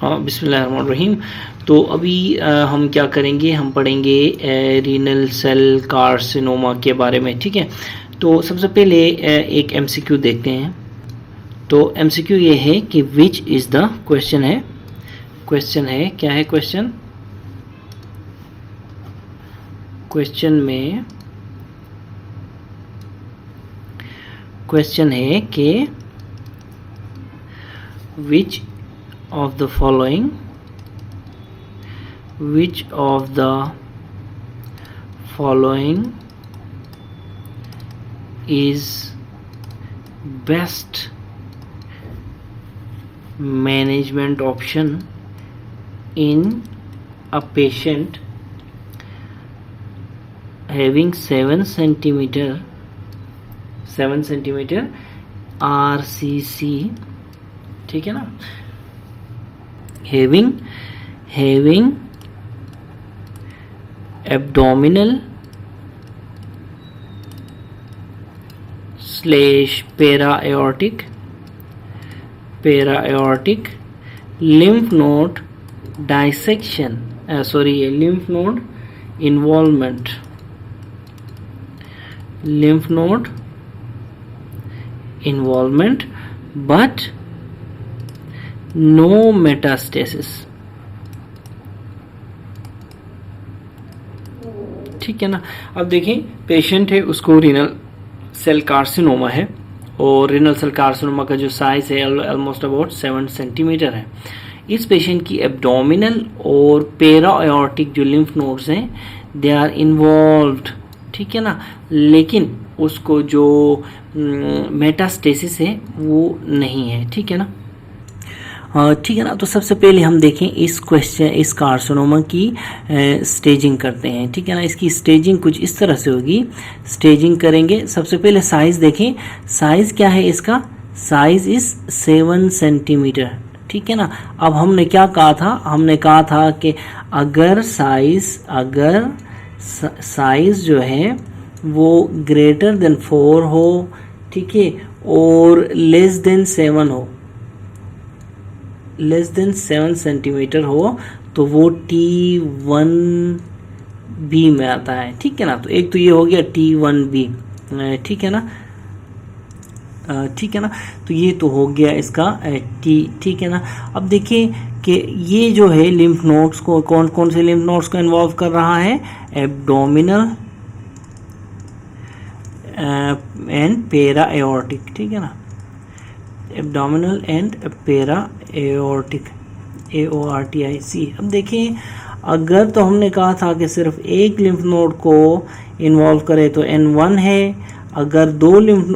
बिस्मिल्लाहिर्रहमानिर्रहीम। तो अभी हम क्या करेंगे, हम पढ़ेंगे रीनल सेल कार्सिनोमा के बारे में। ठीक है, तो सबसे पहले एक एमसीक्यू देखते हैं। तो एमसीक्यू ये है कि विच इज़ द क्वेश्चन है, क्या है क्वेश्चन में क्वेश्चन है कि which of the following is best management option in a patient having 7 centimeter RCC, ठीक है ना, having abdominal / para-aortic lymph node dissection, lymph node involvement, but no metastasis। ठीक है ना। अब देखें, पेशेंट है, उसको रीनल सेल कार्सिनोमा है, और रीनल सेल कार्सिनोमा का जो साइज है ऑलमोस्ट अबाउट 7 सेंटीमीटर है। इस पेशेंट की एब्डोमिनल और पेरा एओर्टिक जो लिम्फ नोड्स हैं दे आर इन्वॉल्व्ड, ठीक है ना, लेकिन उसको जो मेटास्टेसिस है वो नहीं है। ठीक है ना, ठीक है ना। तो सबसे पहले हम देखें इस कार्सिनोमा की स्टेजिंग करते हैं। ठीक है ना, इसकी स्टेजिंग कुछ इस तरह से होगी। स्टेजिंग करेंगे, सबसे पहले साइज देखें। साइज क्या है इसका? Size is 7 centimetre. ठीक है ना। अब हमने क्या कहा था? हमने कहा था कि अगर साइज जो है वो ग्रेटर देन 4 हो, ठीक है, और लेस देन 7 सेंटीमीटर हो, तो वो T1B में आता है। ठीक है ना। तो एक तो ये हो गया T1B, ठीक है ना, ठीक है ना। तो ये तो हो गया इसका ठीक है ना। अब देखिए कि ये जो है लिम्फ नोड्स को कौन कौन से लिम्फ नोड्स को इन्वॉल्व कर रहा है? एब्डोमिनल एंड पेरा एओर्टिक। ठीक है ना, एब्डोमिनल एंड पेरा एओर्टिक, AORTIC। अब देखिए, अगर तो हमने कहा था कि सिर्फ एक लिम्फ नोड को इन्वॉल्व करे तो N1 है, अगर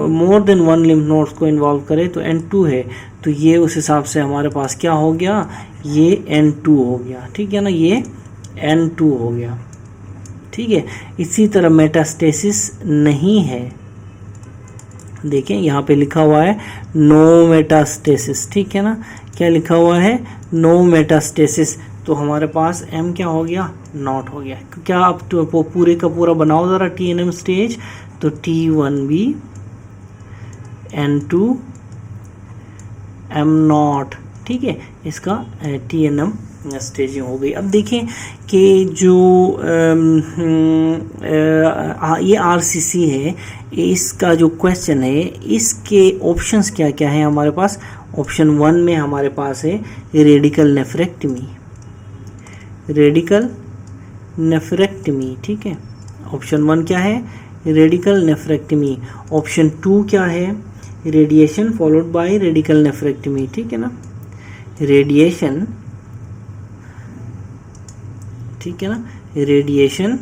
मोर देन 1 लिम्फ नोड्स को इन्वॉल्व करे तो N2 है। तो ये उस हिसाब से हमारे पास क्या हो गया? ये N2 हो गया। ठीक है ना, ये N2 हो गया। ठीक है, इसी तरह मेटास्टेसिस नहीं है। देखें यहाँ पे लिखा हुआ है नो मेटास्टेसिस। ठीक है ना, क्या लिखा हुआ है? No metastasis. तो हमारे पास M क्या हो गया? नॉट हो गया। क्या आप तो पूरे का पूरा बनाओ ज़रा TNM स्टेज। तो T1B, N2, M नॉट। ठीक है, इसका TNM स्टेजिंग हो गई। अब देखें कि जो ये RCC है, इसका जो क्वेश्चन है, इसके ऑप्शंस क्या क्या है हमारे पास? ऑप्शन 1 में हमारे पास है रेडिकल नेफ्रेक्टमी। ठीक है, ऑप्शन 1 क्या है? Radical nephrectomy. ऑप्शन 2 क्या है? Radiation followed by radical nephrectomy. ठीक है ना, रेडिएशन, ठीक है ना, रेडिएशन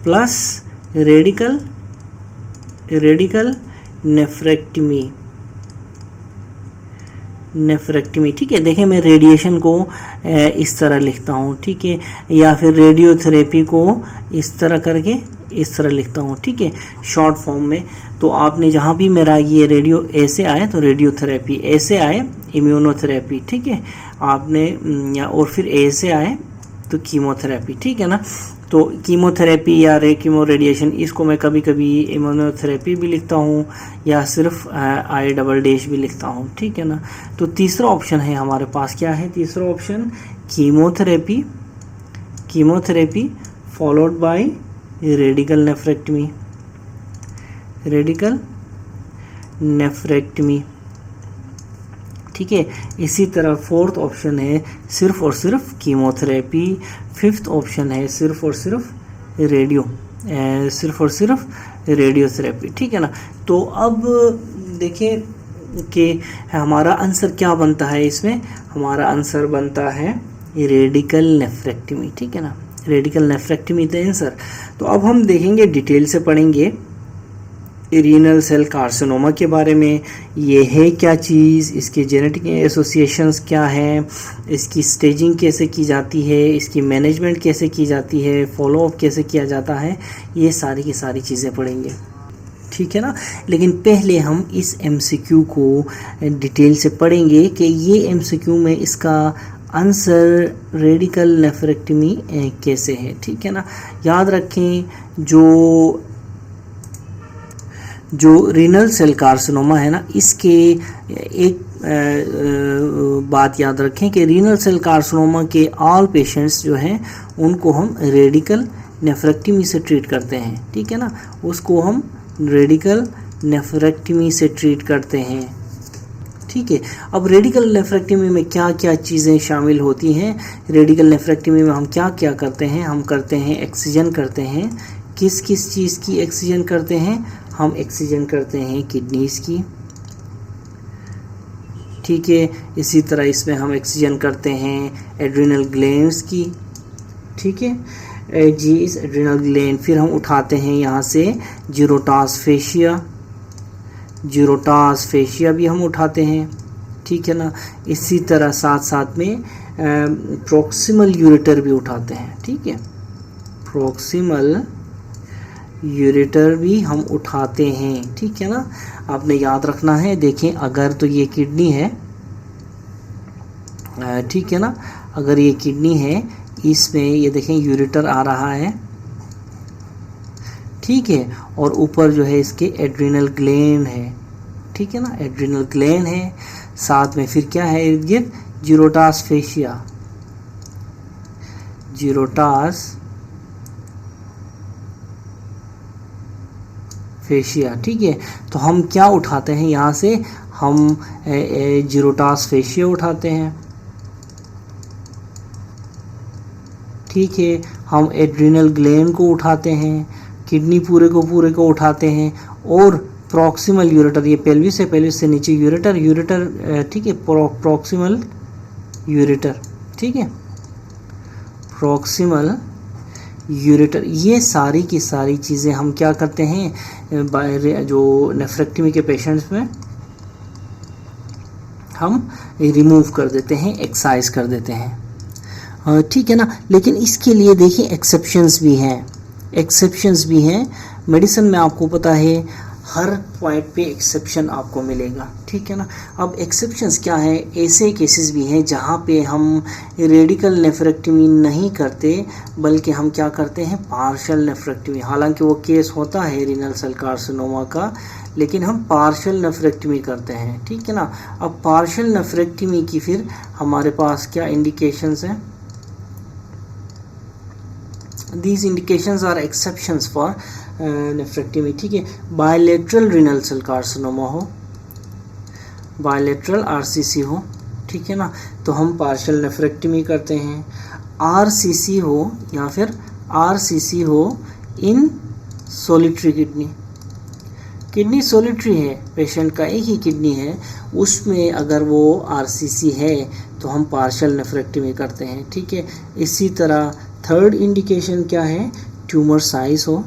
प्लस रेडिकल नेफ्रेक्टमी। ठीक है, देखें मैं रेडिएशन को इस तरह लिखता हूँ, ठीक है, या फिर रेडियोथेरेपी को इस तरह करके इस तरह लिखता हूँ। ठीक है, शॉर्ट फॉर्म में। तो आपने जहाँ भी मेरा ये रेडियो ऐसे आए तो रेडियोथेरेपी, ऐसे आए इम्यूनोथेरेपी। ठीक है, आपने या और फिर ऐसे आए तो कीमोथेरेपी, ठीक है ना। तो कीमोथेरेपी या कीमो रेडिएशन, इसको मैं कभी कभी इम्यूनोथेरेपी भी लिखता हूँ या सिर्फ I भी लिखता हूँ, ठीक है ना। तो तीसरा ऑप्शन है हमारे पास, क्या है तीसरा option, chemotherapy, chemotherapy followed by radical nephrectomy, radical nephrectomy, ठीक है। इसी तरह फोर्थ ऑप्शन है सिर्फ और सिर्फ कीमोथेरेपी, फिफ्थ ऑप्शन है सिर्फ और सिर्फ रेडियोथेरेपी, ठीक है ना। तो अब देखें कि हमारा आंसर क्या बनता है इसमें, हमारा आंसर बनता है रेडिकल नेफ्रेक्टमी, ठीक है ना, रेडिकल नेफ्रेक्टमी द आंसर। तो अब हम देखेंगे, डिटेल से पढ़ेंगे रीनल सेल कार्सिनोमा के बारे में, ये है क्या चीज़, इसके जेनेटिक एसोसिएशंस क्या हैं, इसकी स्टेजिंग कैसे की जाती है, इसकी मैनेजमेंट कैसे की जाती है, फॉलोअप कैसे किया जाता है, ये सारी की सारी चीज़ें पढ़ेंगे, ठीक है ना। लेकिन पहले हम इस MCQ को डिटेल से पढ़ेंगे कि ये MCQ में इसका आंसर रेडिकल नेफ्रेक्टमी कैसे है, ठीक है ना। याद रखें, जो रीनल सेल कार्सिनोमा है ना, इसके एक बात याद रखें कि रीनल सेल कार्सिनोमा के ऑल पेशेंट्स जो हैं उनको हम रेडिकल नेफ्रेक्टमी से ट्रीट करते हैं, ठीक है ना, उसको हम रेडिकल नेफ्रेक्टमी से ट्रीट करते हैं, ठीक है। अब रेडिकल नेफ्रेक्टमी में क्या क्या चीज़ें शामिल होती हैं, रेडिकल नेफ्रेक्टमी में हम क्या क्या करते हैं, हम करते हैं एक्सिजन करते हैं, किस किस चीज़ की एक्सिजन करते हैं, हम एक्सिजन करते हैं किडनीज़ की, ठीक है। इसी तरह इसमें हम एक्सिजन करते हैं एड्रिनल ग्लैंड्स की, ठीक है जी, इस एड्रिनल ग्लैंड, फिर हम उठाते हैं यहाँ से जीरोटास फेशिया भी हम उठाते हैं, ठीक है ना। इसी तरह साथ साथ में प्रॉक्सिमल यूरेटर भी उठाते हैं, ठीक है, प्रॉक्सिमल यूरेटर भी हम उठाते हैं, ठीक है ना। आपने याद रखना है, देखें अगर तो ये किडनी है, ठीक है ना, अगर ये किडनी है, इसमें ये देखें यूरेटर आ रहा है, ठीक है, और ऊपर जो है इसके एड्रिनल ग्लैंड है, ठीक है ना, एड्रिनल ग्लैंड है, साथ में फिर क्या है इर्द गिर्द जीरोटास फेशिया, ठीक है। तो हम क्या उठाते हैं यहाँ से, हम जीरोटास फेशिया उठाते हैं, ठीक है, हम एड्रिनल ग्लैंड को उठाते हैं, किडनी पूरे को उठाते हैं, और प्रॉक्सिमल यूरेटर, ये पेल्विस है, पेल्विस से नीचे यूरेटर, ठीक है, प्रॉक्सिमल यूरेटर, ठीक है, प्रॉक्सिमल यूरेटर, ये सारी की सारी चीज़ें हम क्या करते हैं, जो नेफ्रेक्टमी के पेशेंट्स में हम रिमूव कर देते हैं, एक्साइज कर देते हैं, ठीक है ना। लेकिन इसके लिए देखिए एक्सेप्शंस भी हैं, मेडिसिन में आपको पता है हर पॉइंट पे एक्सेप्शन आपको मिलेगा, ठीक है ना। अब एक्सेप्शंस क्या है, ऐसे केसेस भी हैं जहाँ पे हम रेडिकल नेफ्रेक्टमी नहीं करते, बल्कि हम क्या करते हैं, पार्शियल नेफ्रेक्टमी। हालांकि वो केस होता है रीनल सेल कार्सिनोमा का, लेकिन हम पार्शियल नेफ्रेक्टमी करते हैं, ठीक है ना। अब पार्शियल नेफ्रेक्टमी की फिर हमारे पास क्या इंडिकेशंस हैं, these indications are exceptions for nephrectomy, ठीक है। बायलेटरल रीनल सेल कार्सिनोमा हो, बायलेटरल RCC हो, ठीक है ना, तो हम पार्शियल नेफ्रेक्टमी करते हैं। RCC हो या फिर RCC हो इन सोलिटरी किडनी सोलिटरी है, पेशेंट का एक ही किडनी है, उसमें अगर वो RCC है तो हम पार्शियल नेफ्रेक्टमी करते हैं, ठीक है। इसी तरह थर्ड इंडिकेशन क्या है, ट्यूमर साइज हो,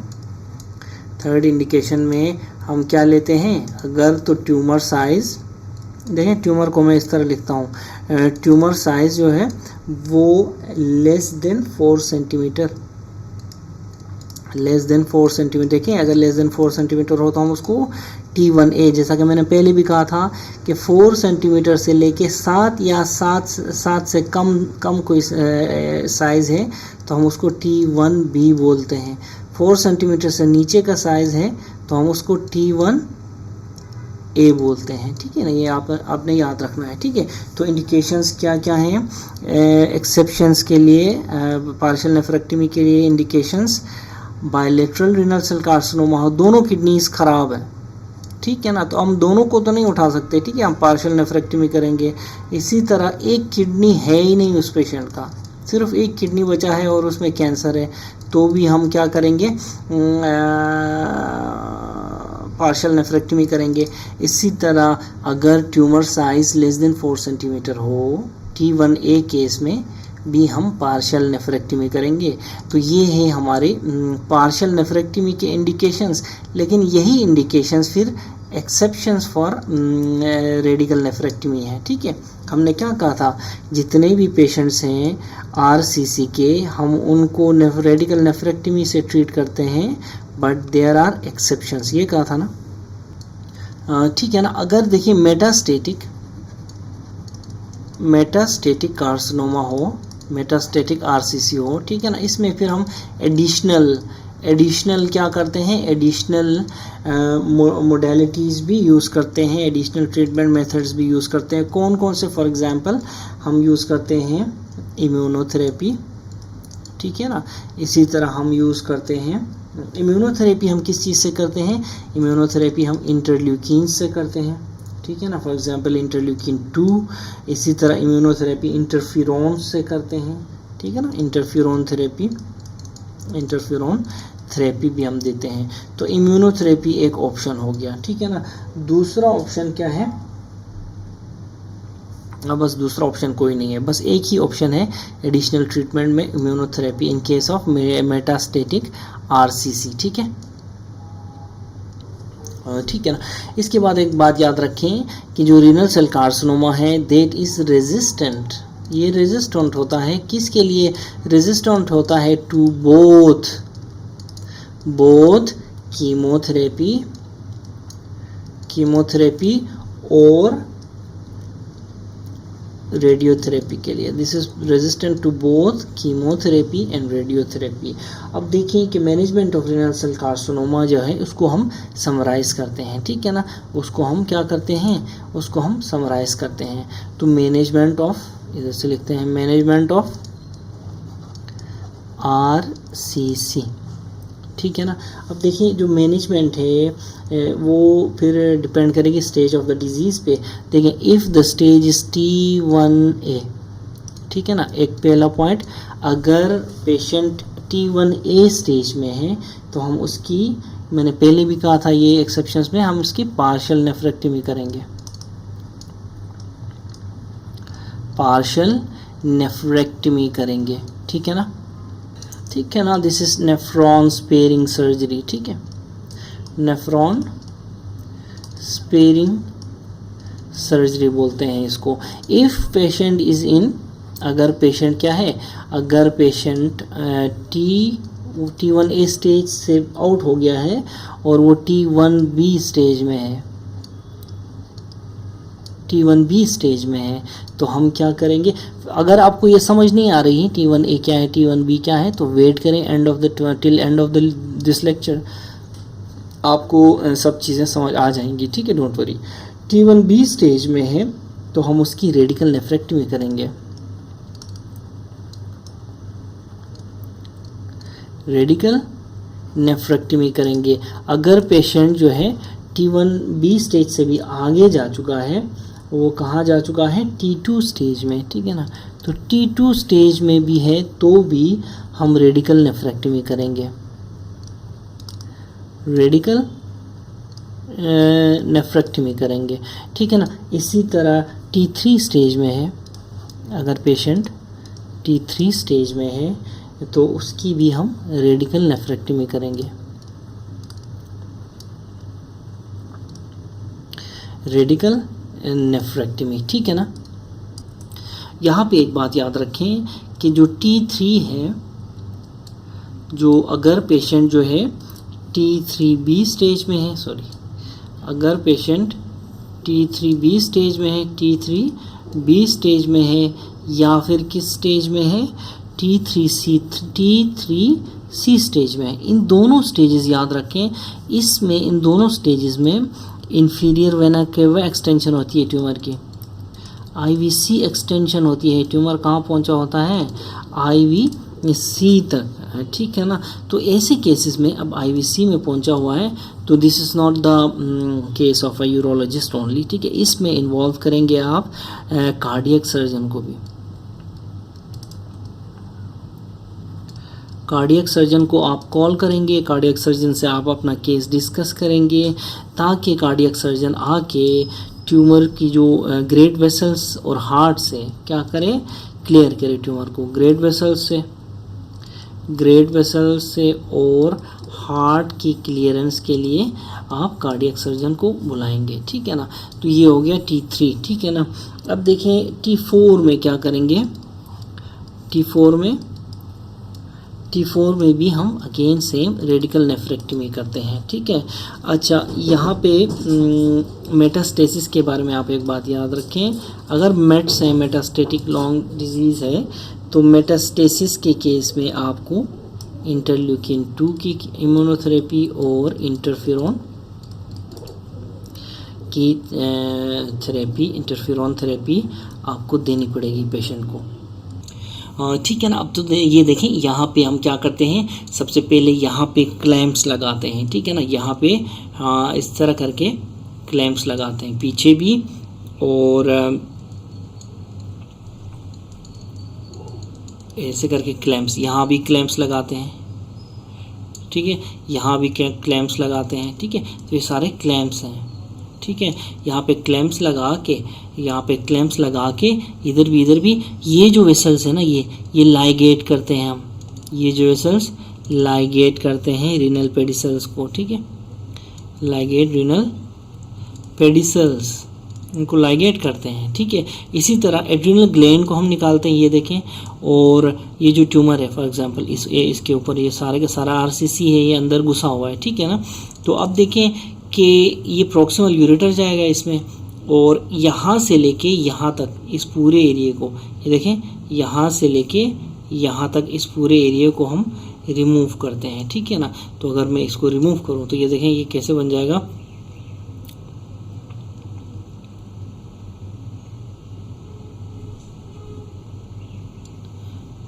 थर्ड इंडिकेशन में हम क्या लेते हैं, अगर तो ट्यूमर साइज, देखें ट्यूमर को मैं इस तरह लिखता हूँ, ट्यूमर साइज जो है वो लेस देन 4 सेंटीमीटर, देखें अगर लेस देन 4 सेंटीमीटर हो तो हम उसको T1A, जैसा कि मैंने पहले भी कहा था कि 4 सेंटीमीटर से लेके 7 या 7 से कम कोई साइज़ है तो हम उसको T1B बोलते हैं। 4 सेंटीमीटर से नीचे का साइज़ है तो हम उसको T1A बोलते हैं, ठीक है ना। ये आपने याद रखना है, ठीक है। तो इंडिकेशंस क्या क्या हैं एक्सेप्शंस के लिए, पार्शियल नेफ्रेक्टमी के लिए indications, bilateral renal cell carcinoma हो, दोनों किडनीज खराब है, ठीक है ना, तो हम दोनों को तो नहीं उठा सकते, ठीक है, हम पार्शियल नेफ्रेक्टमी करेंगे। इसी तरह एक किडनी है ही नहीं उस पेशेंट का, सिर्फ एक किडनी बचा है और उसमें कैंसर है, तो भी हम क्या करेंगे, पार्शियल नेफ्रेक्टमी करेंगे। इसी तरह अगर tumour size less than 4 centimetre हो, T1A केस में भी हम पार्शियल नेफ्रेक्टमी करेंगे। तो ये है हमारे पार्शियल नेफ्रेक्टमी के इंडिकेशंस। लेकिन यही इंडिकेशंस फिर एक्सेप्शंस फॉर रेडिकल नेफ्रेक्टमी है, ठीक है। हमने क्या कहा था, जितने भी पेशेंट्स हैं RCC के, हम उनको रेडिकल नेफ्रेक्टमी से ट्रीट करते हैं, बट देयर आर एक्सेप्शंस, ये कहा था ना, ठीक है ना। अगर देखिए मेटास्टेटिक कार्सिनोमा हो, मेटास्टेटिक RCC हो, ठीक है ना, इसमें फिर हम एडिशनल क्या करते हैं, एडिशनल मोडेलिटीज़ भी यूज़ करते हैं, एडिशनल ट्रीटमेंट मेथड्स भी यूज़ करते हैं। कौन कौन से, फॉर एग्जांपल हम यूज़ करते हैं इम्यूनोथेरेपी, ठीक है ना। इसी तरह हम यूज़ करते हैं इम्यूनोथेरेपी, हम किस चीज़ से करते हैं, इम्यूनोथेरेपी हम इंटरल्यूकिन से करते हैं, ठीक है ना, फॉर एग्जांपल इंटरल्यूकिन 2। इसी तरह इम्यूनोथेरेपी इंटरफेरोन से करते हैं, ठीक है ना, इंटरफेरोन थेरेपी भी हम देते हैं। तो इम्यूनोथेरेपी एक ऑप्शन हो गया, ठीक है ना। दूसरा ऑप्शन क्या है, बस दूसरा ऑप्शन कोई नहीं है, बस एक ही ऑप्शन है एडिशनल ट्रीटमेंट में, immunotherapy in case of metastatic RCC, ठीक है, ठीक है ना। इसके बाद एक बात याद रखें कि जो रीनल सेल कार्सिनोमा है दैट इज रेजिस्टेंट, ये रेजिस्टेंट होता है, किसके लिए रेजिस्टेंट होता है, टू बोथ कीमोथेरेपी और रेडियोथेरेपी के लिए। This is resistant to both chemotherapy and radiotherapy. अब देखिए कि management of renal cell carcinoma जो है उसको हम समराइज़ करते हैं, ठीक है ना, उसको हम क्या करते हैं, उसको हम समराइज़ करते हैं। तो मैनेजमेंट ऑफ, इधर से लिखते हैं मैनेजमेंट ऑफ RCC, ठीक है ना। अब देखिए जो मैनेजमेंट है वो फिर डिपेंड करेगी स्टेज ऑफ द डिजीज़ पे। देखिए if the stage is T1A, ठीक है ना, एक पहला पॉइंट, अगर पेशेंट T1A स्टेज में है तो हम उसकी, मैंने पहले भी कहा था ये एक्सेप्शंस में, हम उसकी पार्शियल नेफ्रेक्टमी करेंगे, ठीक है ना, this is nephron sparing surgery, ठीक है, नेफ्रॉन स्पेयरिंग सर्जरी बोलते हैं इसको। इफ़ पेशेंट इज़ इन, अगर पेशेंट क्या है, अगर पेशेंट T1A स्टेज से आउट हो गया है और वो T1B स्टेज में है, तो हम क्या करेंगे, अगर आपको ये समझ नहीं आ रही है T1A क्या है, T1B क्या है, तो वेट करें till end of this lecture, आपको सब चीज़ें समझ आ जाएंगी, ठीक है, डोंट वरी। T1B स्टेज में है तो हम उसकी रेडिकल नेफ्रेक्टमी करेंगे, अगर पेशेंट जो है T1B स्टेज से भी आगे जा चुका है, वो कहाँ जा चुका है, T2 स्टेज में, ठीक है ना, तो T2 स्टेज में भी है तो भी हम रेडिकल नेफ्रेक्टमी करेंगे, ठीक है ना। इसी तरह T3 स्टेज में है, अगर पेशेंट T3 स्टेज में है तो उसकी भी हम रेडिकल नेफ्रेक्टमी करेंगे, ठीक है ना। यहाँ पे एक बात याद रखें कि जो T3 है, जो अगर पेशेंट जो है T3B स्टेज में है, अगर पेशेंट T3B स्टेज में है, T3B स्टेज में है, या फिर किस स्टेज में है, T3C स्टेज में है। इन दोनों स्टेजेस याद रखें। इसमें इन दोनों स्टेजेस में इंफीरियर वेना केवा एक्सटेंशन होती है ट्यूमर की, IVC एक्सटेंशन होती है। ट्यूमर कहाँ पहुँचा होता है, IVC तक, ठीक है ना। तो ऐसे केसेस में अब IVC में पहुंचा हुआ है तो this is not the case of a urologist only, ठीक है। इसमें इन्वॉल्व करेंगे आप कार्डियक सर्जन को भी। कार्डियक सर्जन को आप कॉल करेंगे, कार्डियक सर्जन से आप अपना केस डिस्कस करेंगे, ताकि कार्डियक सर्जन आके ट्यूमर की जो ग्रेट वेसल्स और हार्ट से क्या करे, क्लियर करे ट्यूमर को। ग्रेट वेसल्स से और हार्ट की क्लियरेंस के लिए आप कार्डियक सर्जन को बुलाएंगे, ठीक है ना। तो ये हो गया T3, ठीक है ना। अब देखें T4 में क्या करेंगे। T4 में भी हम अगेन सेम रेडिकल नेफ्रेक्टमी करते हैं, ठीक है। अच्छा, यहाँ पे मेटास्टेसिस के बारे में आप एक बात याद रखें। अगर मेट्स हैं, मेटास्टेटिक लॉन्ग डिजीज़ है, तो मेटास्टेसिस के केस में आपको इंटरल्यूकिन 2 की इम्यूनोथेरेपी और इंटरफेरॉन थेरेपी आपको देनी पड़ेगी पेशेंट को, ठीक है ना। अब तो ये देखें, यहाँ पे हम क्या करते हैं, सबसे पहले यहाँ पे क्लैंप्स लगाते हैं, ठीक है ना। यहाँ पे इस तरह करके क्लैंप्स लगाते हैं, पीछे भी और ऐसे करके क्लैंप्स, यहाँ भी क्लैंप्स लगाते हैं, ठीक है। यहाँ भी क्लैंप्स लगाते हैं, ठीक है। तो ये सारे क्लैंप्स हैं, ठीक है। यहाँ पे क्लैंप्स लगा के इधर भी ये जो वेसल्स है ना, ये लाइगेट करते हैं हम, ये जो वेसल्स लाइगेट करते हैं रीनल पेडिसल्स को, ठीक है। लाइगेट रीनल पेडिसल्स, इनको लाइगेट करते हैं, ठीक है। इसी तरह एड्रिनल ग्लैंड को हम निकालते हैं, ये देखें। और ये जो ट्यूमर है फॉर एग्जांपल, इसके ऊपर ये सारे का सारा RCC है, ये अंदर घुसा हुआ है, ठीक है ना। तो अब देखें कि ये प्रॉक्सिमल यूरेटर जाएगा इसमें, और यहाँ से लेके यहाँ तक इस पूरे एरिया को, ये देखें, यहाँ से लेके यहाँ तक इस पूरे एरिया को हम रिमूव करते हैं, ठीक है ना। तो अगर मैं इसको रिमूव करूँ तो ये देखें ये कैसे बन जाएगा,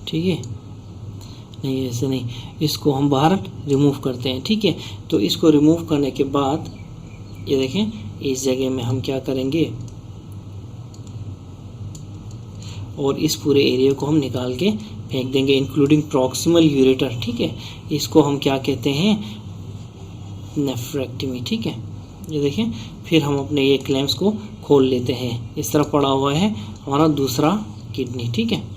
ठीक है। नहीं, ऐसे नहीं, इसको हम बाहर रिमूव करते हैं, ठीक है। तो इसको रिमूव करने के बाद ये देखें, इस जगह में हम क्या करेंगे, और इस पूरे एरिया को हम निकाल के फेंक देंगे, इंक्लूडिंग प्रॉक्सिमल यूरेटर, ठीक है। इसको हम क्या कहते हैं, नेफ्रेक्टमी, ठीक है। ये देखें, फिर हम अपने ये क्लैंप्स को खोल लेते हैं। इस तरह पड़ा हुआ है हमारा दूसरा किडनी, ठीक है।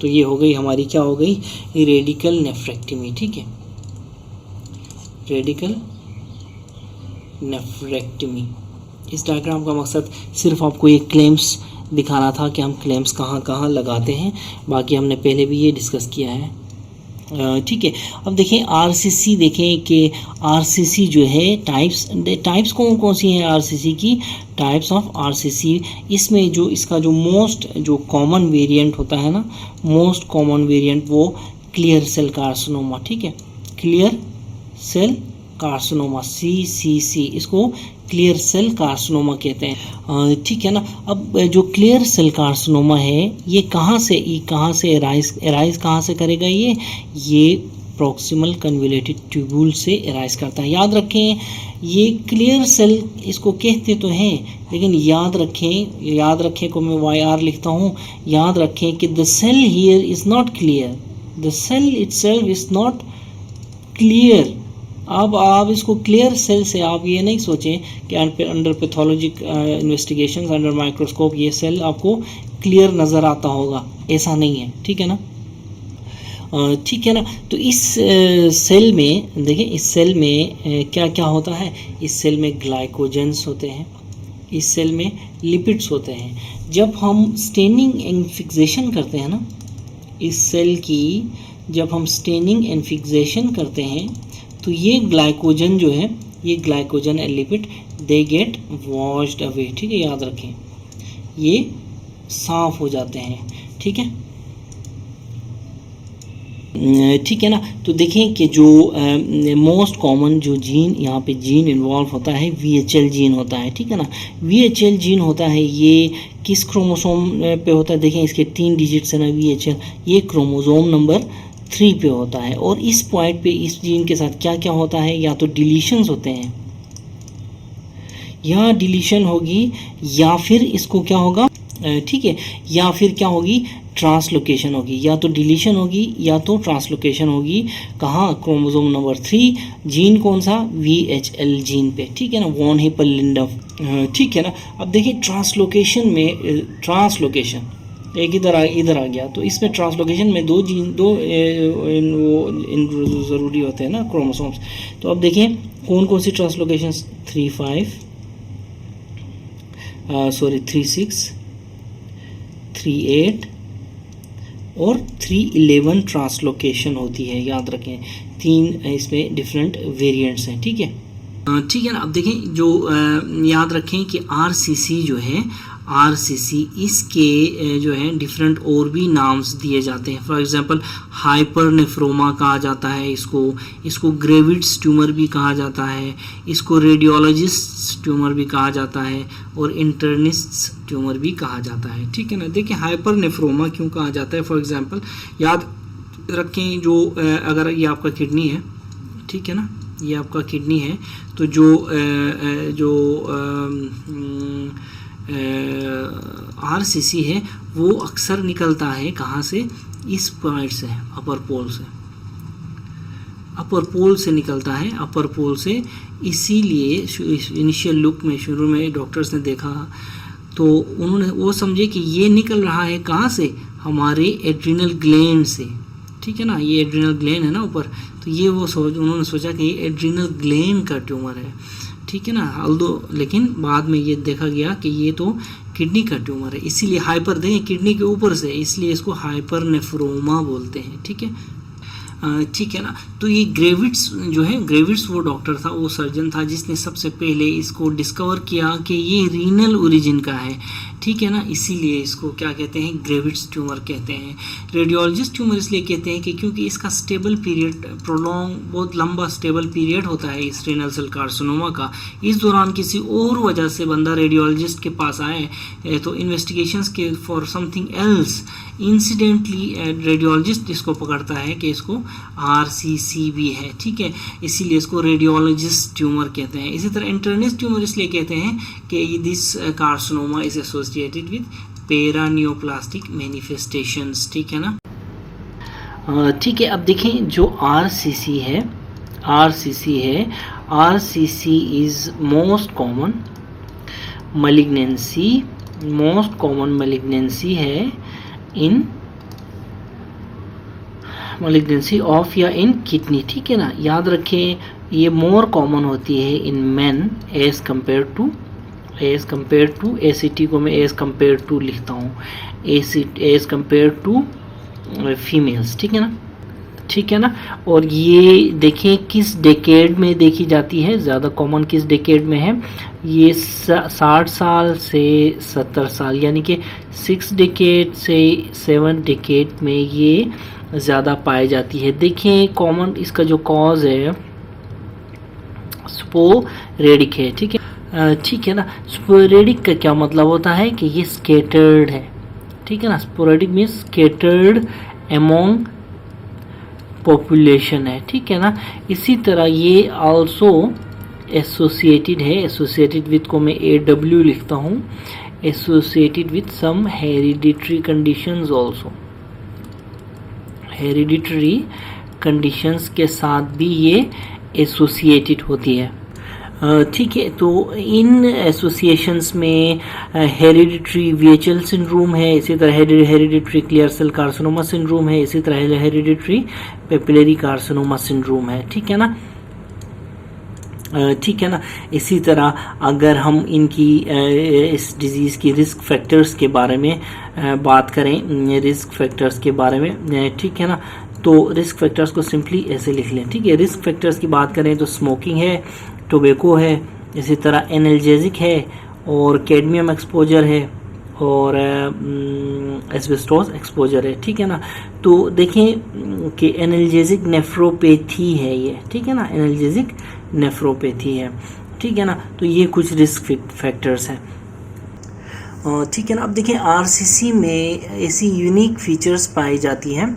तो ये हो गई हमारी, क्या हो गई, रेडिकल नेफ्रेक्टमी, ठीक है। Radical nephrectomy. इस डायग्राम का मकसद सिर्फ आपको ये क्लैंप्स दिखाना था कि हम क्लैंप्स कहाँ कहाँ लगाते हैं, बाकी हमने पहले भी ये डिस्कस किया है, ठीक है। अब देखें RCC, देखें कि RCC जो है टाइप्स कौन कौन सी हैं RCC की, टाइप्स ऑफ RCC। इसमें जो इसका जो मोस्ट जो कॉमन वेरिएंट होता है ना, मोस्ट कॉमन वेरिएंट वो क्लियर सेल कार्सिनोमा, ठीक है। क्लियर सेल कार्सिनोमा, CCC, इसको क्लियर सेल कार्सिनोमा कहते हैं, ठीक है ना। अब जो क्लियर सेल कार्सिनोमा है ये कहाँ से एराइज कहाँ से करेगा, ये प्रॉक्सिमल कन्वोल्यूटेड ट्यूब्यूल से एराइज करता है। याद रखें, ये क्लियर सेल इसको कहते तो हैं, लेकिन याद रखें को मैं YR लिखता हूँ, याद रखें कि the cell here is not clear, the cell itself is not clear. अब आप इसको क्लियर सेल से आप ये नहीं सोचें कि under pathologic investigations under microscope ये सेल आपको क्लियर नज़र आता होगा, ऐसा नहीं है, ठीक है ना, ठीक है ना। तो इस सेल में देखिए, इस सेल में क्या क्या होता है, इस सेल में ग्लाइकोजेंस होते हैं, इस सेल में लिपिड्स होते हैं। जब हम स्टेनिंग एंड फिक्सेशन करते हैं ना, इस सेल की जब हम स्टेनिंग एंड फिक्सेशन करते हैं तो ये ग्लाइकोजन जो है ये glycogen and lipid they get washed away, ठीक है, याद रखें ये साफ हो जाते हैं, ठीक है, ठीक है ना। तो देखें कि जो मोस्ट कॉमन जो जीन यहाँ पे जीन इन्वॉल्व होता है VHL जीन होता है, ठीक है ना। VHL जीन होता है, ये किस क्रोमोसोम पे होता है, देखें इसके 3 डिजिट्स है ना VHL, ये क्रोमोसोम नंबर 3 पे होता है। और इस पॉइंट पे इस जीन के साथ क्या क्या होता है, या तो डिलीशंस होते हैं, या डिलीशन होगी, या फिर इसको क्या होगा, ठीक है, या फिर क्या होगी, ट्रांसलोकेशन होगी, या तो डिलीशन होगी या तो ट्रांसलोकेशन होगी। कहाँ, क्रोमोसोम नंबर 3 जीन कौन सा, VHL जीन पे, ठीक है ना, वॉन हिपल लिंडम, ठीक है ना। अब देखिए ट्रांसलोकेशन में, ट्रांसलोकेशन एक इधर आ गया, तो इसमें ट्रांसलोकेशन में दो ज़रूरी होते हैं ना क्रोमोसोम्स। तो अब देखें कौन कौन सी ट्रांसलोकेशन, 36, 38 और 311 ट्रांसलोकेशन होती है, याद रखें 3 इसमें डिफरेंट वेरिएंट्स हैं, ठीक है, ठीक है ना। अब देखें जो याद रखें कि RCC जो है, RCC इसके जो है डिफरेंट और भी नाम्स दिए जाते हैं। फॉर एग्जांपल हाइपरनेफ्रोमा कहा जाता है इसको ग्रेविड्स ट्यूमर भी कहा जाता है, इसको रेडियोलॉजिस्ट ट्यूमर भी कहा जाता है, और इंटर्निस्ट ट्यूमर भी कहा जाता है, ठीक है ना। देखिए हाइपरनेफ्रोमा क्यों कहा जाता है, फॉर एग्जांपल याद रखें जो अगर ये आपका किडनी है, ठीक है ना, ये आपका किडनी है, तो जो RCC है वो अक्सर निकलता है कहाँ से, इस पॉइंट से, अपर पोल से निकलता है, अपर पोल से। इसीलिए इनिशियल लुक में शुरू में डॉक्टर्स ने देखा तो उन्होंने वो समझे कि ये निकल रहा है कहाँ से, हमारे एड्रिनल ग्लैंड से, ठीक है ना, ये एड्रिनल ग्लैंड है ना ऊपर, तो ये उन्होंने सोचा कि ये एड्रिनल ग्लैंड का ट्यूमर है, ठीक है ना। लेकिन बाद में ये देखा गया कि ये तो किडनी का ट्यूमर है, इसीलिए हाइपर, देखें किडनी के ऊपर से, इसलिए इसको हाइपरनेफ्रोमा बोलते हैं, ठीक है, ठीक है ना। तो ये ग्रेविड्स जो है, ग्रेविड्स वो डॉक्टर था, वो सर्जन था जिसने सबसे पहले इसको डिस्कवर किया कि ये रीनल ओरिजिन का है, ठीक है ना, इसीलिए इसको क्या कहते हैं, ग्रेविड्स ट्यूमर कहते हैं। रेडियोलॉजिस्ट ट्यूमर इसलिए कहते हैं कि क्योंकि इसका स्टेबल पीरियड, प्रोलॉन्ग, बहुत लंबा स्टेबल पीरियड होता है इस रेनल सेल कार्सिनोमा का। इस दौरान किसी और वजह से बंदा रेडियोलॉजिस्ट के पास आए तो इन्वेस्टिगेशंस के for something else, incidentally radiologist इसको पकड़ता है कि इसको RCC भी है, ठीक है, इसीलिए इसको रेडियोलॉजिस्ट ट्यूमर कहते हैं। इसी तरह इंटर्निस्ट ट्यूमर इसलिए कहते हैं कि this carcinoma is associated with paraneoplastic manifestations, ठीक है ना, ठीक है। अब देखें जो RCC है, RCC is most common malignancy है इन मलिग्नेंसी ऑफ या इन किडनी, ठीक है ना। याद रखें ये मोर कॉमन होती है in men age compare to ACT को मैं एज कंपेयर टू लिखता हूँ, एज कंपेयर टू फीमेल्स, ठीक है ना। और ये देखें किस डेकेड में देखी जाती है, ज़्यादा कॉमन किस डेकेड में है, ये 60 साल से 70 साल, यानी कि 6 डेकेड से 7 डेकेड में ये ज़्यादा पाई जाती है। देखें कॉमन इसका जो कॉज है स्पोरेडिक है, ठीक है ना। स्पोरेडिक का क्या मतलब होता है कि ये स्केटर्ड है, ठीक है ना। Sporadic means scattered among population है, ठीक है ना। इसी तरह ये आल्सो एसोसिएटेड है, एसोसिएटेड विद को मैं AW लिखता हूँ, associated with some hereditary conditions also, hereditary conditions के साथ भी ये एसोसिएटेड होती है, ठीक है। तो इन एसोसिएशंस में हेरिडिटरी VHL सिंड्रोम है, इसी तरह hereditary clear cell carcinoma syndrome है, इसी तरह हेरिडिटरी पेपिलरी कार्सिनोमा सिंड्रोम है, ठीक है ना, ठीक है ना। इसी तरह अगर हम इनकी इस डिज़ीज़ की रिस्क फैक्टर्स के बारे में बात करें, रिस्क फैक्टर्स के बारे में, ठीक है ना, तो रिस्क फैक्टर्स को सिंपली ऐसे लिख लें, ठीक है। रिस्क फैक्टर्स की बात करें तो स्मोकिंग है, टोबैको है, इसी तरह एनाल्जेसिक है, और कैडमियम एक्सपोजर है, और एस्बेस्टोस एक्सपोजर है, ठीक है ना। तो देखें कि एनाल्जेसिक नेफ्रोपैथी है ये, ठीक है ना, एनाल्जेसिक नेफ्रोपैथी है, ठीक है ना। तो ये कुछ रिस्क फैक्टर्स हैं, ठीक है ना। अब देखें आरसीसी में ऐसी यूनिक फीचर्स पाई जाती हैं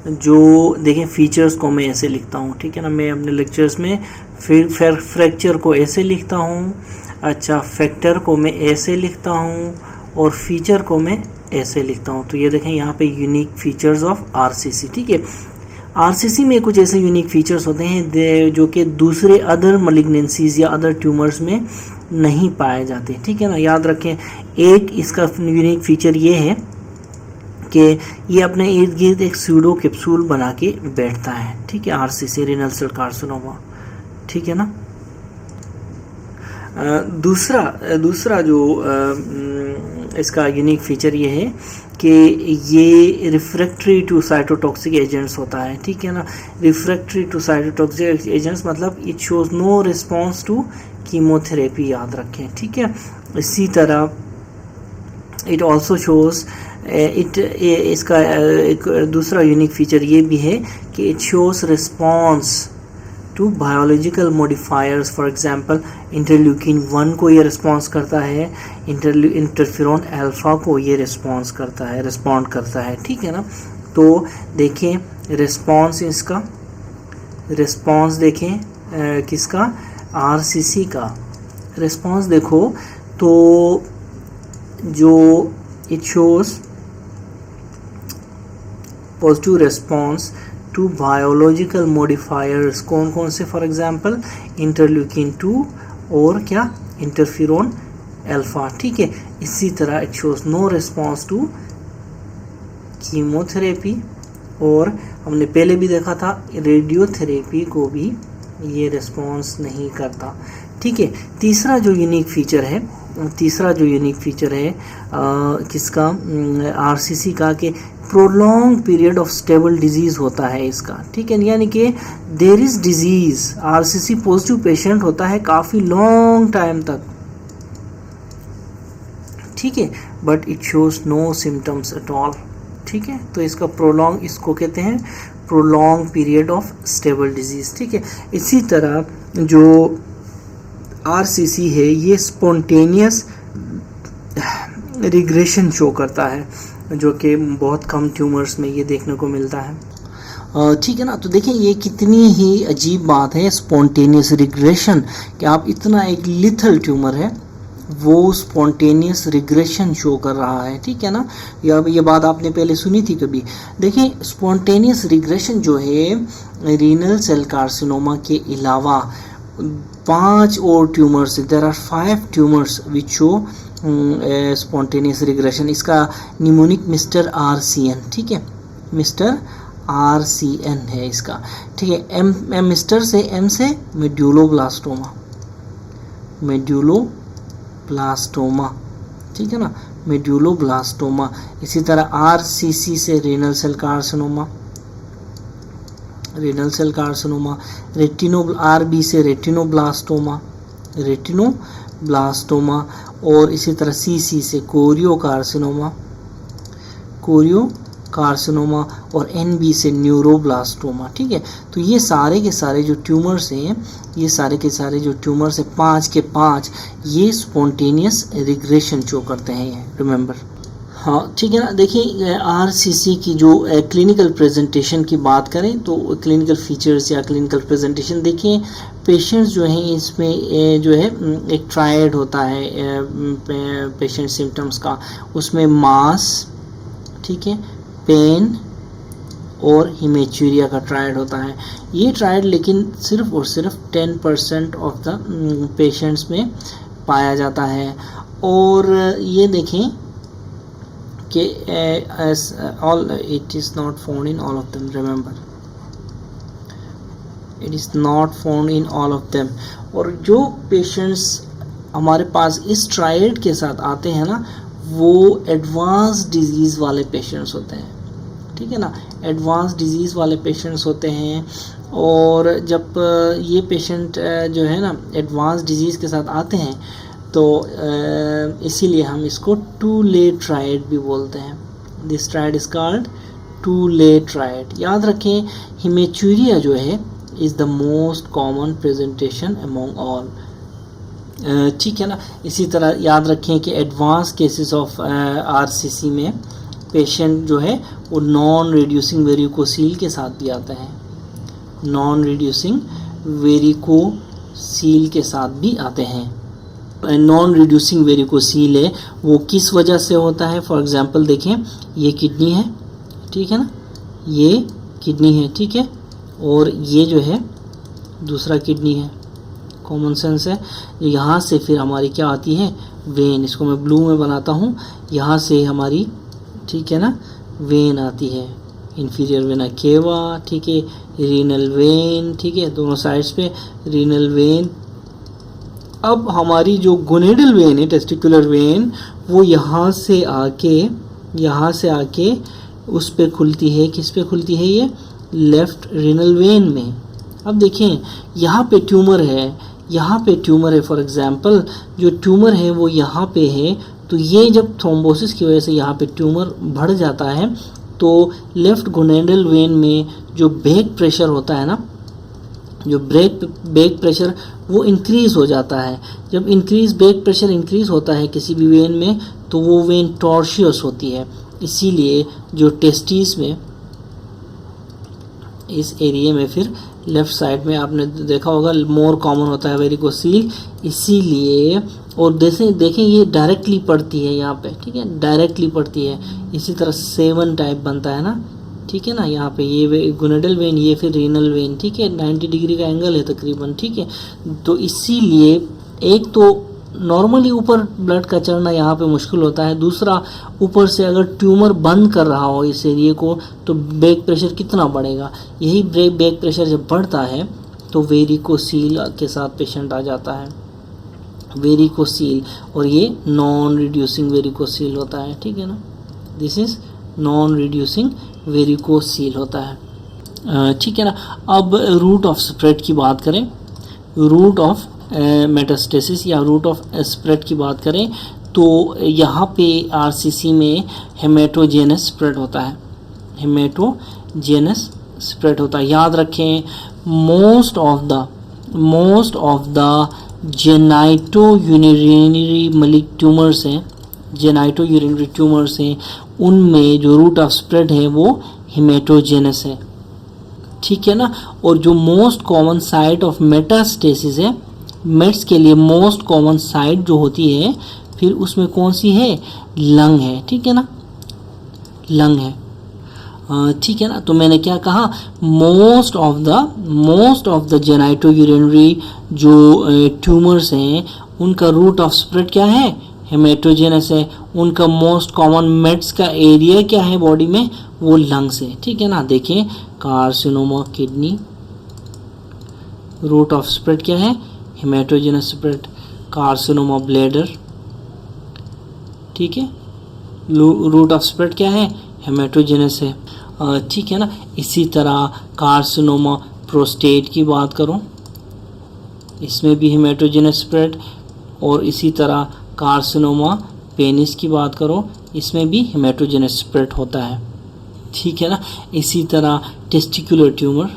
जो, देखें फीचर्स को मैं ऐसे लिखता हूँ, ठीक है ना, मैं अपने लेक्चर्स में फिर फ्रैक्चर को ऐसे लिखता हूँ, अच्छा फैक्टर को मैं ऐसे लिखता हूँ, और फीचर को मैं ऐसे लिखता हूँ। तो ये देखें यहाँ पे यूनिक फीचर्स ऑफ आरसीसी, ठीक है। आरसीसी में कुछ ऐसे यूनिक फीचर्स होते हैं जो कि दूसरे अदर मलिग्नेंसीज या अदर ट्यूमर्स में नहीं पाए जाते, ठीक है ना। याद रखें, एक इसका यूनिक फीचर ये है कि ये अपने इर्द गिर्द एक सूडो कैप्सूल बना के बैठता है, ठीक है, आरसीसी रेनल सेल कार्सिनोमा, ठीक है ना। दूसरा जो इसका यूनिक फीचर ये है कि ये रिफ्रैक्टरी टू साइटोटॉक्सिक एजेंट्स होता है, ठीक है ना। रिफ्रैक्टरी टू साइटोटॉक्सिक एजेंट्स मतलब it shows no response to chemotherapy, याद रखें, ठीक है। इसी तरह इट ऑल्सो शोज इसका एक दूसरा यूनिक फीचर ये भी है कि it shows response to biological modifiers. For example interleukin 1 को ये रिस्पॉन्स करता है, इंटरफेरॉन अल्फा को ये रिस्पॉन्ड करता है, ठीक है ना। तो देखें रिस्पॉन्स, इसका रिस्पॉन्स देखें किसका, आरसीसी का रिस्पॉन्स देखो तो जो it shows positive response to biological modifiers, कौन कौन से, फॉर एग्जांपल इंटरल्यूकिन 2 और क्या, इंटरफेरॉन अल्फा, ठीक है। इसी तरह it shows no response to chemotherapy, और हमने पहले भी देखा था रेडियोथेरेपी को भी ये रिस्पॉन्स नहीं करता, ठीक है। तीसरा जो यूनिक फीचर है किसका, आरसीसी का, कि prolong period of stable disease होता है इसका, ठीक है। यानी कि there is disease, RCC positive patient होता है काफ़ी लॉन्ग टाइम तक, ठीक है, but it shows no symptoms at all, ठीक है। तो इसका प्रोलॉन्ग, इसको कहते हैं prolong period of stable disease, ठीक है। इसी तरह जो आरसीसी है ये स्पॉन्टेनियस रिग्रेशन शो करता है, जो कि बहुत कम ट्यूमर्स में ये देखने को मिलता है, ठीक है ना। तो देखें ये कितनी ही अजीब बात है स्पॉन्टेनियस रिग्रेशन, कि आप इतना एक लिथल ट्यूमर है वो स्पॉन्टेनियस रिग्रेशन शो कर रहा है, ठीक है ना। ये बात आपने पहले सुनी थी कभी। देखें स्पॉन्टेनियस रिग्रेशन जो है रीनल सेल कार्सिनोमा के अलावा 5 और tumours, there are 5 tumours which show spontaneous regression. इसका निमोनिक मिस्टर आरसीएन, ठीक है, मिस्टर आरसीएन है इसका, ठीक है। एम मिस्टर से, एम से मेड्यूलोब्लास्टोमा, ठीक है ना, मेड्यूलोब्लास्टोमा। इसी तरह आरसीसी से रेनल सेल कार्सिनोमा, आरबी से रेटिनोब्लास्टोमा, और इसी तरह सीसी से कोरियोकार्सिनोमा, और एनबी से न्यूरोब्लास्टोमा, ठीक है। तो ये सारे के सारे जो ट्यूमर्स हैं, 5 के 5 ये स्पॉन्टेनियस रिग्रेशन शो करते हैं, रिमेंबर, हाँ, ठीक है ना। देखिए आरसीसी की जो क्लिनिकल प्रेजेंटेशन की बात करें तो क्लिनिकल फीचर्स या क्लिनिकल प्रेजेंटेशन देखिए, पेशेंट्स जो हैं इसमें जो है एक ट्रायड होता है पेशेंट सिम्टम्स का, उसमें मास, ठीक है, पेन और हिमेचुरिया का ट्रायड होता है। ये ट्रायड लेकिन सिर्फ और सिर्फ 10% ऑफ द पेशेंट्स में पाया जाता है, और ये देखें कि it is not found in all of them, remember, it is not found in all of them। और जो पेशेंट्स हमारे पास इस ट्रायड के साथ आते हैं ना, वो एडवांस डिजीज़ वाले पेशेंट्स होते हैं, ठीक है ना, एडवांस डिजीज़ वाले पेशेंट्स होते हैं, और जब ये पेशेंट जो है ना एडवांस डिजीज़ के साथ आते हैं तो इसीलिए हम इसको टू लेट ट्रायड भी बोलते हैं। This triad is called too late triad. याद रखें हेमेचूरिया जो है is the most common presentation among all. ठीक है ना। इसी तरह याद रखें कि एडवांस केसेस ऑफ आरसीसी में पेशेंट जो है वो नॉन रिड्यूसिंग वेरिकोसील के साथ भी आता है, नॉन रिड्यूसिंग वेरिकोसील के साथ भी आते हैं। नॉन रिड्यूसिंग वेरिकोसील है वो किस वजह से होता है? फॉर एग्जांपल देखें, ये किडनी है, ठीक है ना, ये किडनी है, ठीक है, और ये जो है दूसरा किडनी है, कॉमन सेंस है। यहाँ से फिर हमारी क्या आती है? वेन। इसको मैं ब्लू में बनाता हूँ। यहाँ से हमारी, ठीक है ना, वेन आती है, इंफीरियर वेना केवा, ठीक है, रीनल वेन, ठीक है, दोनों साइड्स पे रीनल वेन। अब हमारी जो गोनेडल वेन है, टेस्टिकुलर वेन, वो यहाँ से आके उस पे खुलती है। किस पे खुलती है? ये लेफ्ट रीनल वेन में। अब देखें यहाँ पे ट्यूमर है, यहाँ पे ट्यूमर है। फॉर एग्जांपल जो ट्यूमर है वो यहाँ पे है, तो ये जब थ्रोम्बोसिस की वजह से यहाँ पे ट्यूमर बढ़ जाता है तो लेफ्ट गोनेडल वेन में जो बैक प्रेशर होता है ना, जो बैक प्रेशर वो इंक्रीज़ हो जाता है। जब बैक प्रेशर इंक्रीज़ होता है किसी भी वेन में तो वो वेन टॉर्शियस होती है। इसीलिए जो टेस्टिस में इस एरिया में फिर लेफ़्ट साइड में आपने देखा होगा मोर कॉमन होता है वेरिकोसील, इसीलिए। और देखें ये डायरेक्टली पड़ती है यहाँ पे, ठीक है, डायरेक्टली पड़ती है। इसी तरह 7 टाइप बनता है ना, ठीक है ना, यहाँ पे ये गोनेडल वेन, ये फिर रीनल वेन, ठीक है, 90 डिग्री का एंगल है तकरीबन, ठीक है। तो इसीलिए एक तो नॉर्मली ऊपर ब्लड का चढ़ना यहाँ पे मुश्किल होता है, दूसरा ऊपर से अगर ट्यूमर बंद कर रहा हो इस एरिए को तो बैक प्रेशर कितना बढ़ेगा। यही बैक प्रेशर जब बढ़ता है तो वेरिकोसील के साथ पेशेंट आ जाता है, वेरिकोसील, और ये नॉन रिड्यूसिंग वेरिकोसील होता है, ठीक है ना, this is non reducing varicocele होता है, ठीक है ना। अब रूट ऑफ स्प्रेड की बात करें, रूट ऑफ मेटास्टेसिस या रूट ऑफ स्प्रेड की बात करें तो यहाँ पे आरसीसी में हेमेटोजेनस स्प्रेड होता है, हेमेटोजेनस स्प्रेड होता है। याद रखें most of the genito urinary Malik tumours हैं, जेनाइटो यूरिनरी ट्यूमर्स हैं, उनमें जो रूट ऑफ स्प्रेड है वो हेमेटोजेनस है, ठीक है ना। और जो most common site of metastasis है, मेट्स के लिए मोस्ट कॉमन साइट जो होती है फिर उसमें कौन सी है? लंग है, ठीक है ना, लंग है, ठीक है ना। तो मैंने क्या कहा? Most of the genito urinary जो ट्यूमर्स हैं उनका रूट ऑफ स्प्रेड क्या है? हेमेटोजेनस है। उनका मोस्ट कॉमन मेट्स का एरिया क्या है बॉडी में? वो लंग्स है, ठीक है ना। देखें carcinoma kidney, route of spread क्या है? Hematogenous spread. कार्सिनोमा ब्लैडर, ठीक है, रूट ऑफ स्प्रेड क्या है? हेमेटोजेनस है, ठीक है ना। इसी तरह कार्सिनोमा प्रोस्टेट की बात करूं, इसमें भी हेमेटोजेनस स्प्रेड, और इसी तरह कार्सिनोमा पेनिस की बात करो, इसमें भी हेमेटोजेनस स्प्रेड होता है, ठीक है ना। इसी तरह टेस्टिकुलर ट्यूमर,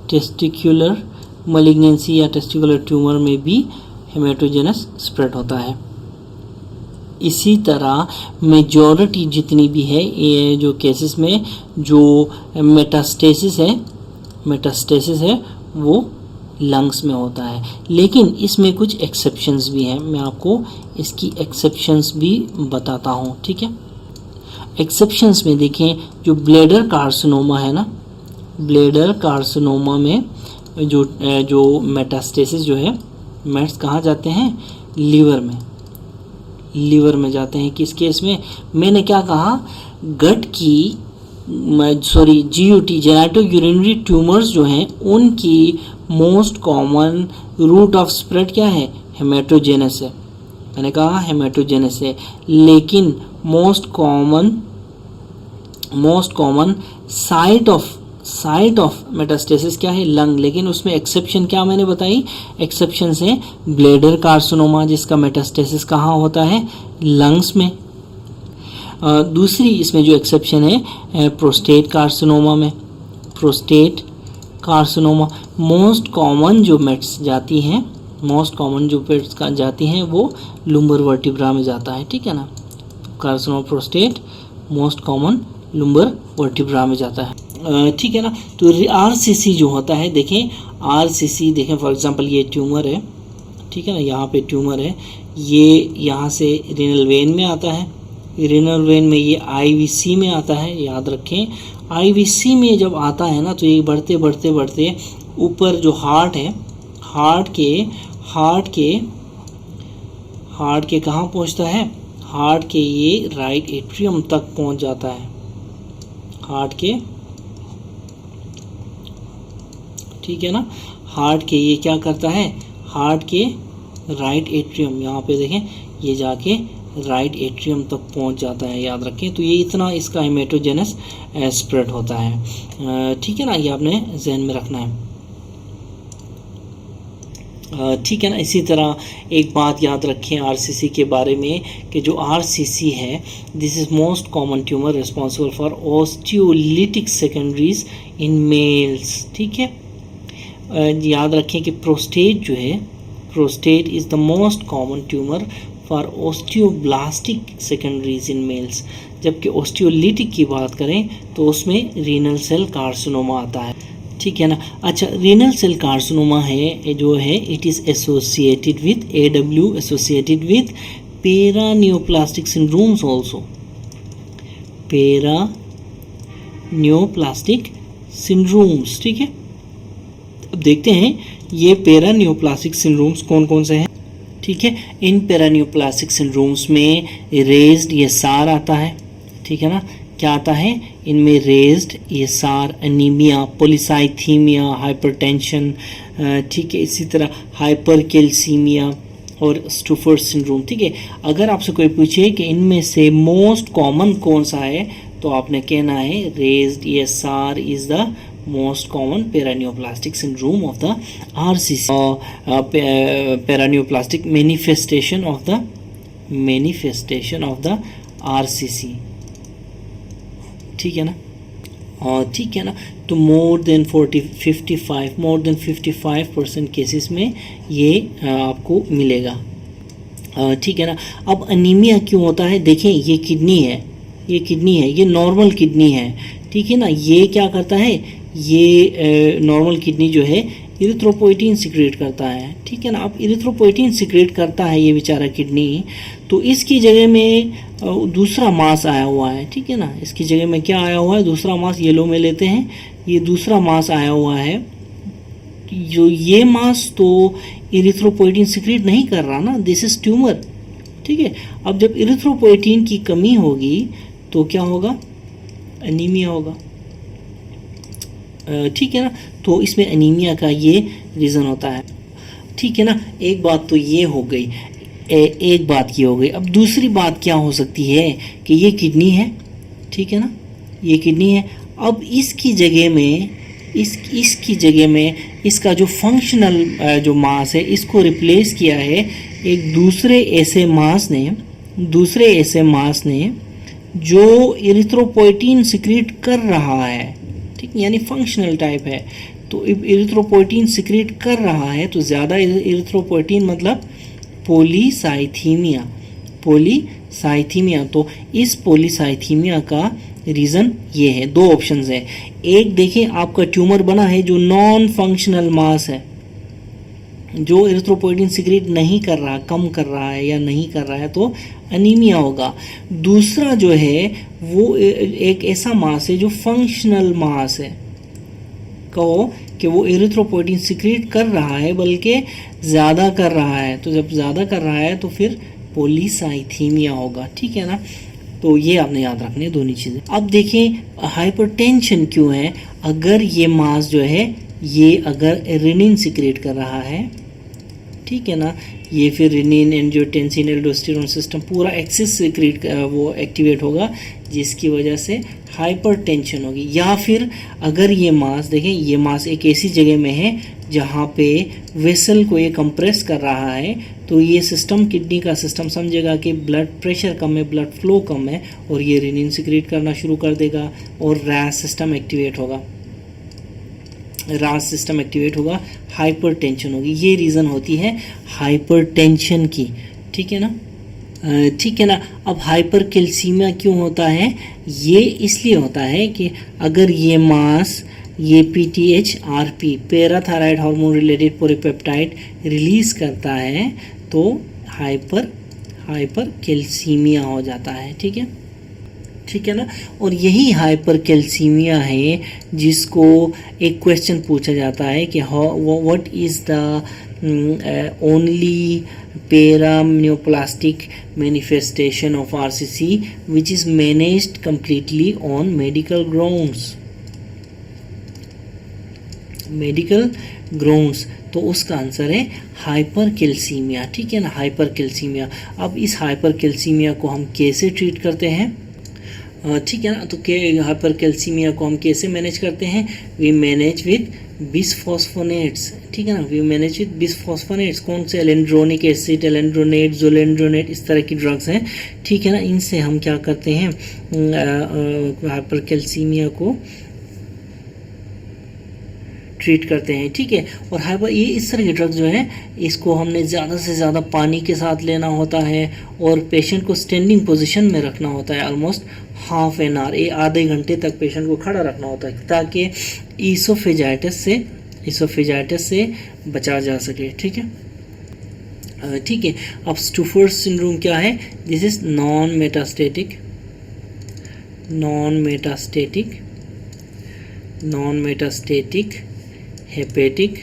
टेस्टिकुलर मलिग्नेंसी या टेस्टिकुलर ट्यूमर में भी हेमेटोजेनस स्प्रेड होता है। इसी तरह मेजॉरिटी जितनी भी है ये जो केसेस में जो मेटास्टेसिस है वो लंग्स में होता है। लेकिन इसमें कुछ एक्सेप्शंस भी हैं, मैं आपको इसकी एक्सेप्शंस भी बताता हूँ, ठीक है। एक्सेप्शंस में देखें जो ब्लैडर कार्सिनोमा है ना, ब्लैडर कार्सिनोमा में जो मेटास्टेसिस जो है, मेट्स कहाँ जाते हैं? लीवर में जाते हैं। किस केस में? मैंने क्या कहा? गट की जीयूटी जेनाइटो यूरिनरी ट्यूमर्स जो हैं उनकी most common route of spread क्या है? हेमेटोजेनस है। मैंने कहा हेमेटोजेनस है, लेकिन most common site of metastasis क्या है, लंग, लेकिन उसमें एक्सेप्शन क्या मैंने बताई, एक्सेप्शन से ब्लैडर कार्सिनोमा जिसका मेटास्टेसिस कहाँ होता है, लंग्स में। दूसरी इसमें जो एक्सेप्शन है प्रोस्टेट कार्सिनोमा में, प्रोस्टेट कार्सिनोमा। मोस्ट कॉमन जो मेट्स जाती हैं, मोस्ट कॉमन जो पेट्स का जाती हैं वो लुम्बर वर्टिब्रा में जाता है, ठीक है ना। Carcinoma prostate most common lumbar vertebra में जाता है, ठीक है ना। तो आरसीसी जो होता है, देखें आरसीसी, देखें फॉर एग्जांपल ये ट्यूमर है, ठीक है ना, यहाँ पे ट्यूमर है, ये यहाँ से रीनल वेन में आता है, रीनल वेन में ये आईवीसी में आता है, याद रखें आईवीसी में जब आता है ना तो ये बढ़ते बढ़ते बढ़ते ऊपर जो हार्ट है, हार्ट के कहाँ पहुँचता है, हार्ट के ये राइट एट्रियम तक पहुँच जाता है, हार्ट के, ठीक है ना, हार्ट के ये क्या करता है, हार्ट के राइट एट्रियम, यहाँ पे देखें ये जाके राइट एट्रियम तक पहुंच जाता है, याद रखें। तो ये इतना इसका हेमेटोजेनस स्प्रेड होता है, ठीक है ना, ये आपने जहन में रखना है, ठीक है ना। इसी तरह एक बात याद रखें आरसीसी के बारे में कि जो आरसीसी है, this is most common tumour responsible for osteolytic secondaries in males, ठीक है। याद रखें कि प्रोस्टेट जो है, prostate is the most common tumour for osteoblastic secondaries in males, जबकि ऑस्टियोलिटिक की बात करें तो उसमें रीनल सेल कार्सिनोमा आता है, ठीक है ना। अच्छा, रीनल सेल कार्सिनोमा है जो है, it is associated with AW, associated with paraneoplastic syndromes also, paraneoplastic syndromes, ठीक है। अब देखते हैं ये पेरानियोप्लास्टिक सिंड्रोम्स कौन कौन से हैं, ठीक है। इन पेरानियोप्लास्टिक सिंड्रोम्स में रेज्ड ESR आता है, ठीक है ना, क्या आता है इनमें, raised ESR, anaemia, polycythaemia, hypertension, ठीक है, इसी तरह हाइपरकैल्सीमिया और स्टूफर्ड सिंड्रोम, ठीक है। अगर आपसे कोई पूछे कि इनमें से मोस्ट कॉमन कौन सा है तो आपने कहना है raised ESR is the most common paraneoplastic syndrome of the RCC, paraneoplastic manifestation of the RCC, ठीक है ना, ठीक है ना। तो मोर देन 55% केसेस में ये आपको मिलेगा, ठीक है ना। अब अनीमिया क्यों होता है, देखें ये किडनी है, ये नॉर्मल किडनी है, ठीक है ना। ये क्या करता है, ये नॉर्मल किडनी जो है इरिथ्रोपोइटिन सिक्रेट करता है, ठीक है ना। अब इरिथ्रोपोइटिन सिक्रेट करता है ये बेचारा किडनी, तो इसकी जगह में दूसरा मांस आया हुआ है, ठीक है ना। इसकी जगह में क्या आया हुआ है, दूसरा मांस, येलो में लेते हैं, ये दूसरा मांस आया हुआ है, जो ये मांस तो इरिथ्रोपोइटिन सिक्रेट नहीं कर रहा ना, दिस इज ट्यूमर, ठीक है। अब जब इरिथ्रोपोइटिन की कमी होगी तो क्या होगा, एनीमिया होगा, ठीक है ना। तो इसमें एनीमिया का ये रीज़न होता है, ठीक है ना। एक बात तो ये हो गई, एक बात ये हो गई। अब दूसरी बात क्या हो सकती है कि ये किडनी है, ठीक है ना, ये किडनी है। अब इसकी जगह में इसकी जगह में इसका जो फंक्शनल जो मास है इसको रिप्लेस किया है एक दूसरे ऐसे मास ने जो इरिथ्रोपोइटिन सिक्रीट कर रहा है, ठीक, यानी फंक्शनल टाइप है। तो इरिथ्रोपोइटिन सिक्रीट कर रहा है, तो ज़्यादा इरिथ्रोपोइटिन मतलब पॉलीसाइथीमिया। तो इस पॉलीसाइथीमिया का रीज़न ये है, दो ऑप्शंस है। एक देखें आपका ट्यूमर बना है जो नॉन फंक्शनल मास है, जो इरिथ्रोपोइटिन सिक्रीट नहीं कर रहा, कम कर रहा है या नहीं कर रहा है, तो अनीमिया होगा। दूसरा जो है वो एक ऐसा मास है जो फंक्शनल मास है, कहो कि वो इरिथ्रोपोइटिन सिक्रीट कर रहा है बल्कि ज़्यादा कर रहा है, तो जब ज़्यादा कर रहा है तो फिर पॉलीसाइथीमिया होगा, ठीक है ना। तो ये आपने याद रखने दोनों चीज़ें। अब देखें हाइपरटेंशन क्यों है, अगर ये मास जो है ये अगर रेनिन सिक्रेट कर रहा है, ठीक है ना। ये फिर रेनिन, एंजियोटेंसिन, एल्डोस्टेरोन सिस्टम पूरा एक्सेस सीक्रेट वो एक्टिवेट होगा, जिसकी वजह से हाइपरटेंशन होगी। या फिर अगर ये मास देखें, ये मास एक ऐसी जगह में है जहाँ पे वेसल को ये कंप्रेस कर रहा है, तो ये सिस्टम, किडनी का सिस्टम समझेगा कि ब्लड प्रेशर कम है, ब्लड फ्लो कम है, और ये रेनिन सीक्रेट करना शुरू कर देगा और रैस सिस्टम एक्टिवेट होगा, रास सिस्टम एक्टिवेट होगा, हाइपरटेंशन होगी। ये रीज़न होती है हाइपरटेंशन की, ठीक है ना। ठीक है ना। अब हाइपरकैल्सीमिया क्यों होता है? ये इसलिए होता है कि अगर ये मास, ये PTH RP, parathyroid hormone related polypeptide release करता है तो हाइपरकैल्सीमिया हो जाता है, ठीक है, ठीक है ना। और यही हाइपरकैल्सीमिया है जिसको एक क्वेश्चन पूछा जाता है कि what is the only paraneoplastic manifestation of RCC which is managed completely on medical grounds, medical grounds. तो उसका आंसर है हाइपरकैल्सीमिया, ठीक है ना, हाइपरकैल्सीमिया। अब इस हाइपरकैल्सीमिया को हम कैसे ट्रीट करते हैं? ठीक है ना। तो हाइपरकैल्सीमिया को हम कैसे मैनेज करते हैं? वी मैनेज विद बिसफॉस्फोनेट्स, ठीक है ना, वी मैनेज विद बिसफॉस्फोनेट्स। कौन से? एलेंड्रोनिक एसिड, एलेंड्रोनेट, जोलेंड्रोनेट, इस तरह की ड्रग्स हैं, ठीक है ना। इनसे हम क्या करते हैं? हाइपरकैल्सीमिया को ट्रीट करते हैं, ठीक है। और ये इस तरह के ड्रग जो है, इसको हमने ज़्यादा से ज़्यादा पानी के साथ लेना होता है और पेशेंट को स्टैंडिंग पोजीशन में रखना होता है, ऑलमोस्ट हाफ एन आवर, आधे घंटे तक पेशेंट को खड़ा रखना होता है, ताकि ईसोफेजाइटिस से बचा जा सके, ठीक है, ठीक है। अब स्टूफर्स सिंड्रोम क्या है? This is non metastatic hepatic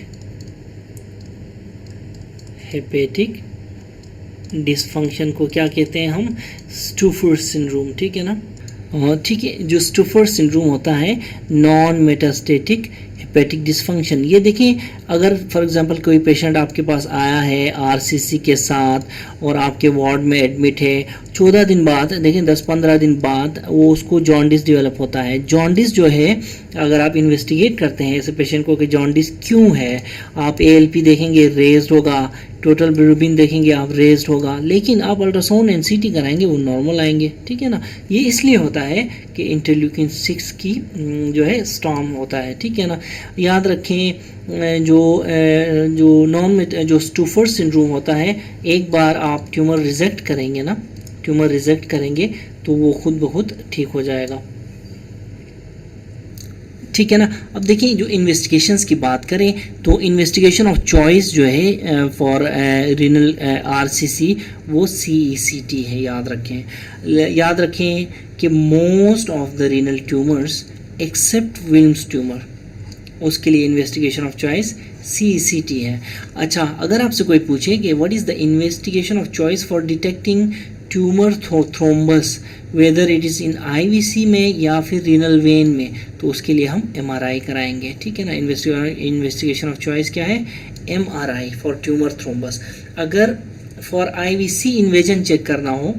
dysfunction को क्या कहते हैं हम? स्टूफर्स सिंड्रोम, ठीक है ना। ठीक है, जो स्टूफर्स सिंड्रोम होता है, नॉन मेटास्टेटिक हेपेटिक डिसफंक्शन। ये देखिए, अगर फॉर एग्जांपल कोई पेशेंट आपके पास आया है आरसीसी के साथ और आपके वार्ड में एडमिट है, 14 दिन बाद, देखें 10-15 दिन बाद वो उसको जॉन्डिस डेवलप होता है। जॉन्डिस जो है, अगर आप इन्वेस्टिगेट करते हैं ऐसे पेशेंट को कि जॉन्डिस क्यों है, आप एएलपी देखेंगे रेज्ड होगा, टोटल बिलिरुबिन देखेंगे आप रेज्ड होगा, लेकिन आप अल्ट्रासाउंड एनसीटी कराएंगे वो नॉर्मल आएंगे, ठीक है ना। ये इसलिए होता है कि इंटरल्यूकिन 6 की जो है स्टॉर्म होता है, ठीक है ना। याद रखें, जो स्टूफर सिंड्रोम होता है, एक बार आप ट्यूमर रिजेक्ट करेंगे तो वो खुद ब खुद ठीक हो जाएगा, ठीक है ना। अब देखिए, जो इन्वेस्टिगेशंस की बात करें तो इन्वेस्टिगेशन ऑफ चॉइस जो है फॉर रीनल आरसीसी वो CECT है। याद रखें कि most of the renal tumours except Wilms tumour, उसके लिए इन्वेस्टिगेशन ऑफ चॉइस CECT है। अच्छा, अगर आपसे कोई पूछे कि what is the investigation of choice for detecting tumour thrombus, whether it is in IVC में या फिर रीनल वेन में, तो उसके लिए हम MRI कराएंगे, ठीक है ना। इन्वेस्टिगेशन ऑफ चॉइस क्या है? MRI for tumour thrombus. अगर फॉर IVC इन्वेजन चेक करना हो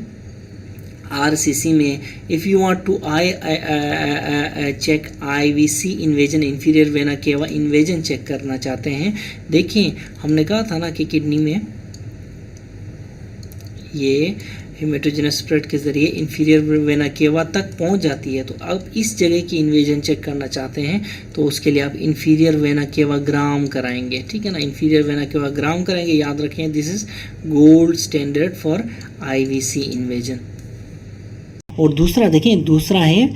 RCC में, if you want to check IVC invasion, inferior vena cava invasion check करना चाहते हैं, देखिए हमने कहा था ना कि किडनी में ये हेमेटोजेनस स्प्रेड के ज़रिए इंफीरियर वेना केवा तक पहुंच जाती है। तो अब इस जगह की इन्वेजन चेक करना चाहते हैं तो उसके लिए आप इंफीरियर वेना केवा ग्राम कराएंगे, ठीक है ना। इंफीरियर वेना केवा ग्राम कराएंगे। याद रखें, this is gold standard for IVC invasion. और दूसरा देखें, दूसरा है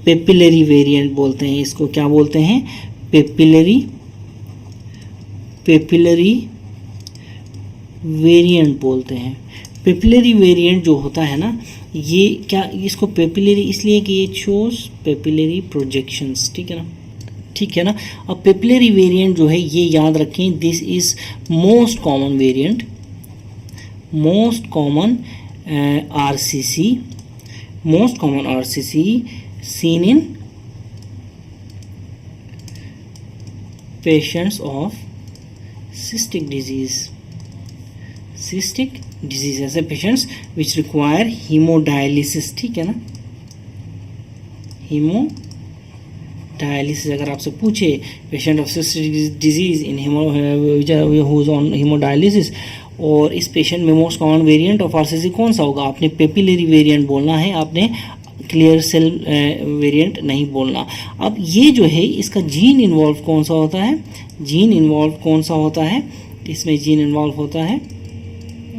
पेपिलरी वेरिएंट बोलते हैं इसको। क्या बोलते हैं? पेपिलरी वेरिएंट बोलते हैं। पेपिलरी वेरिएंट जो होता है ना, ये क्या, इसको पेपिलरी इसलिए कि ये शोज पेपिलरी प्रोजेक्शंस, ठीक है ना, ठीक है ना। अब पेपिलरी वेरिएंट जो है, ये याद रखें, this is most common variant, most common RCC seen in patients of cystic disease, cystic disease, ऐसे पेशेंट्स विच रिक्वायर हीमोडायलिसिस, ठीक है ना, हीमोडायलिसिस। अगर आपसे पूछे patient of cystic disease in on haemodialysis, और इस पेशेंट में most common variant of RCC कौन सा होगा, आपने पेपिलरी वेरिएंट बोलना है, आपने क्लियर सेल वेरिएंट नहीं बोलना। अब ये जो है इसका जीन इन्वॉल्व कौन सा होता है, जीन इन्वॉल्व कौन सा होता है, इसमें जीन इन्वॉल्व होता है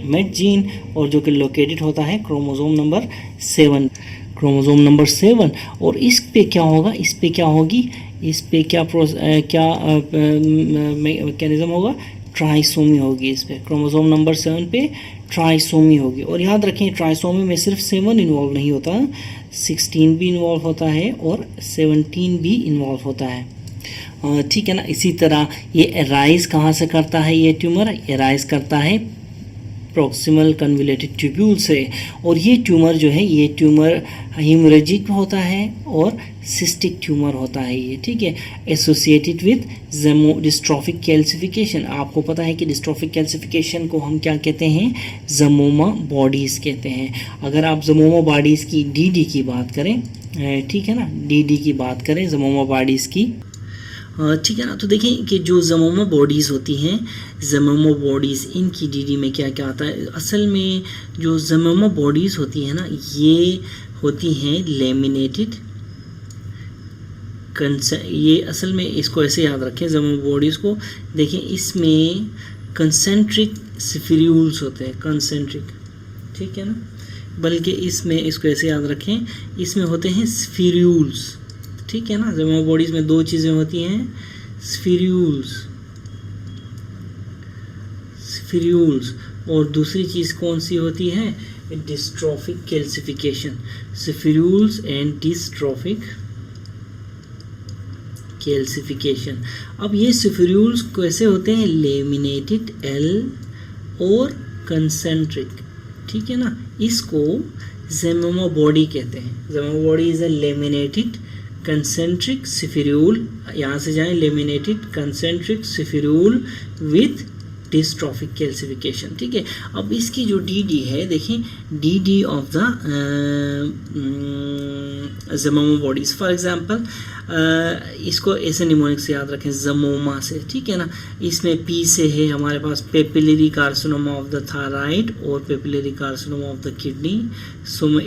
मेट जीन, और जो कि लोकेटेड होता है क्रोमोसोम नंबर 7, क्रोमोसोम नंबर 7। और इस पे क्या होगा, इस पे क्या होगी, इस पे क्या मैकेनिज्म होगा, ट्राइसोमी होगी, इस पे क्रोमोसोम नंबर 7 पे ट्राइसोमी होगी। और याद रखें ट्राइसोमी में सिर्फ 7 इन्वॉल्व नहीं होता, 16 भी इन्वॉल्व होता है और 17 भी इन्वॉल्व होता है, ठीक है ना। इसी तरह ये एराइज कहाँ से करता है, ये ट्यूमर एराइज करता है प्रॉक्सिमल कन्वोल्यूटेड ट्यूब्यूल से, और ये ट्यूमर जो है, ये ट्यूमर हीमोरेजिक होता है और सिस्टिक ट्यूमर होता है ये, ठीक है, एसोसिएटेड विद डिस्ट्रॉफिक कैल्सिफिकेशन। आपको पता है कि डिस्ट्रॉफिक कैल्सिफिकेशन को हम क्या कहते हैं, ज़मोमा बॉडीज़ कहते हैं। अगर आप ज़मोमा बॉडीज़ की डीडी की बात करें, ठीक है ना, डीडी की बात करें ज़मोमा बॉडीज़ की, ठीक है ना, तो देखें कि जो ज़मोमा बॉडीज़ होती हैं, ज़मोमा बॉडीज़ इनकी डीडी में क्या क्या आता है। असल में जो ज़मोमा बॉडीज़ होती हैं ना, ये होती हैं लेमिनेटेड, ये असल में इसको ऐसे याद रखें ज़मोमा बॉडीज़ को, देखें इसमें कंसेंट्रिक स्फीरूल्स होते हैं, कंसेंट्रिक, ठीक है ना, बल्कि इसमें इसको ऐसे याद रखें, इसमें होते हैं स्फीरूल्स, ठीक है ना। ज़मोमा बॉडीज़ में दो चीज़ें होती हैं, स्फीरूल्स, और दूसरी चीज़ कौन सी होती है, dystrophic calcification, स्फीरूल्स and dystrophic calcification. अब ये स्फीरूल्स कैसे होते हैं, लेमिनेटेड एल और कंसेंट्रिक, ठीक है ना, इसको ज़मोमा बॉडी कहते हैं। Psammoma body is a laminated concentric spherule, यहाँ से जाएं, laminated concentric spherule with dystrophic calcification, ठीक है। अब इसकी जो डीडी है, देखें DD of the psammoma bodies, for example इसको ऐसे निमोनिक से याद रखें, ज़मोमा से, ठीक है ना। इसमें पी से है हमारे पास papillary carcinoma of the thyroid और papillary carcinoma of the kidney,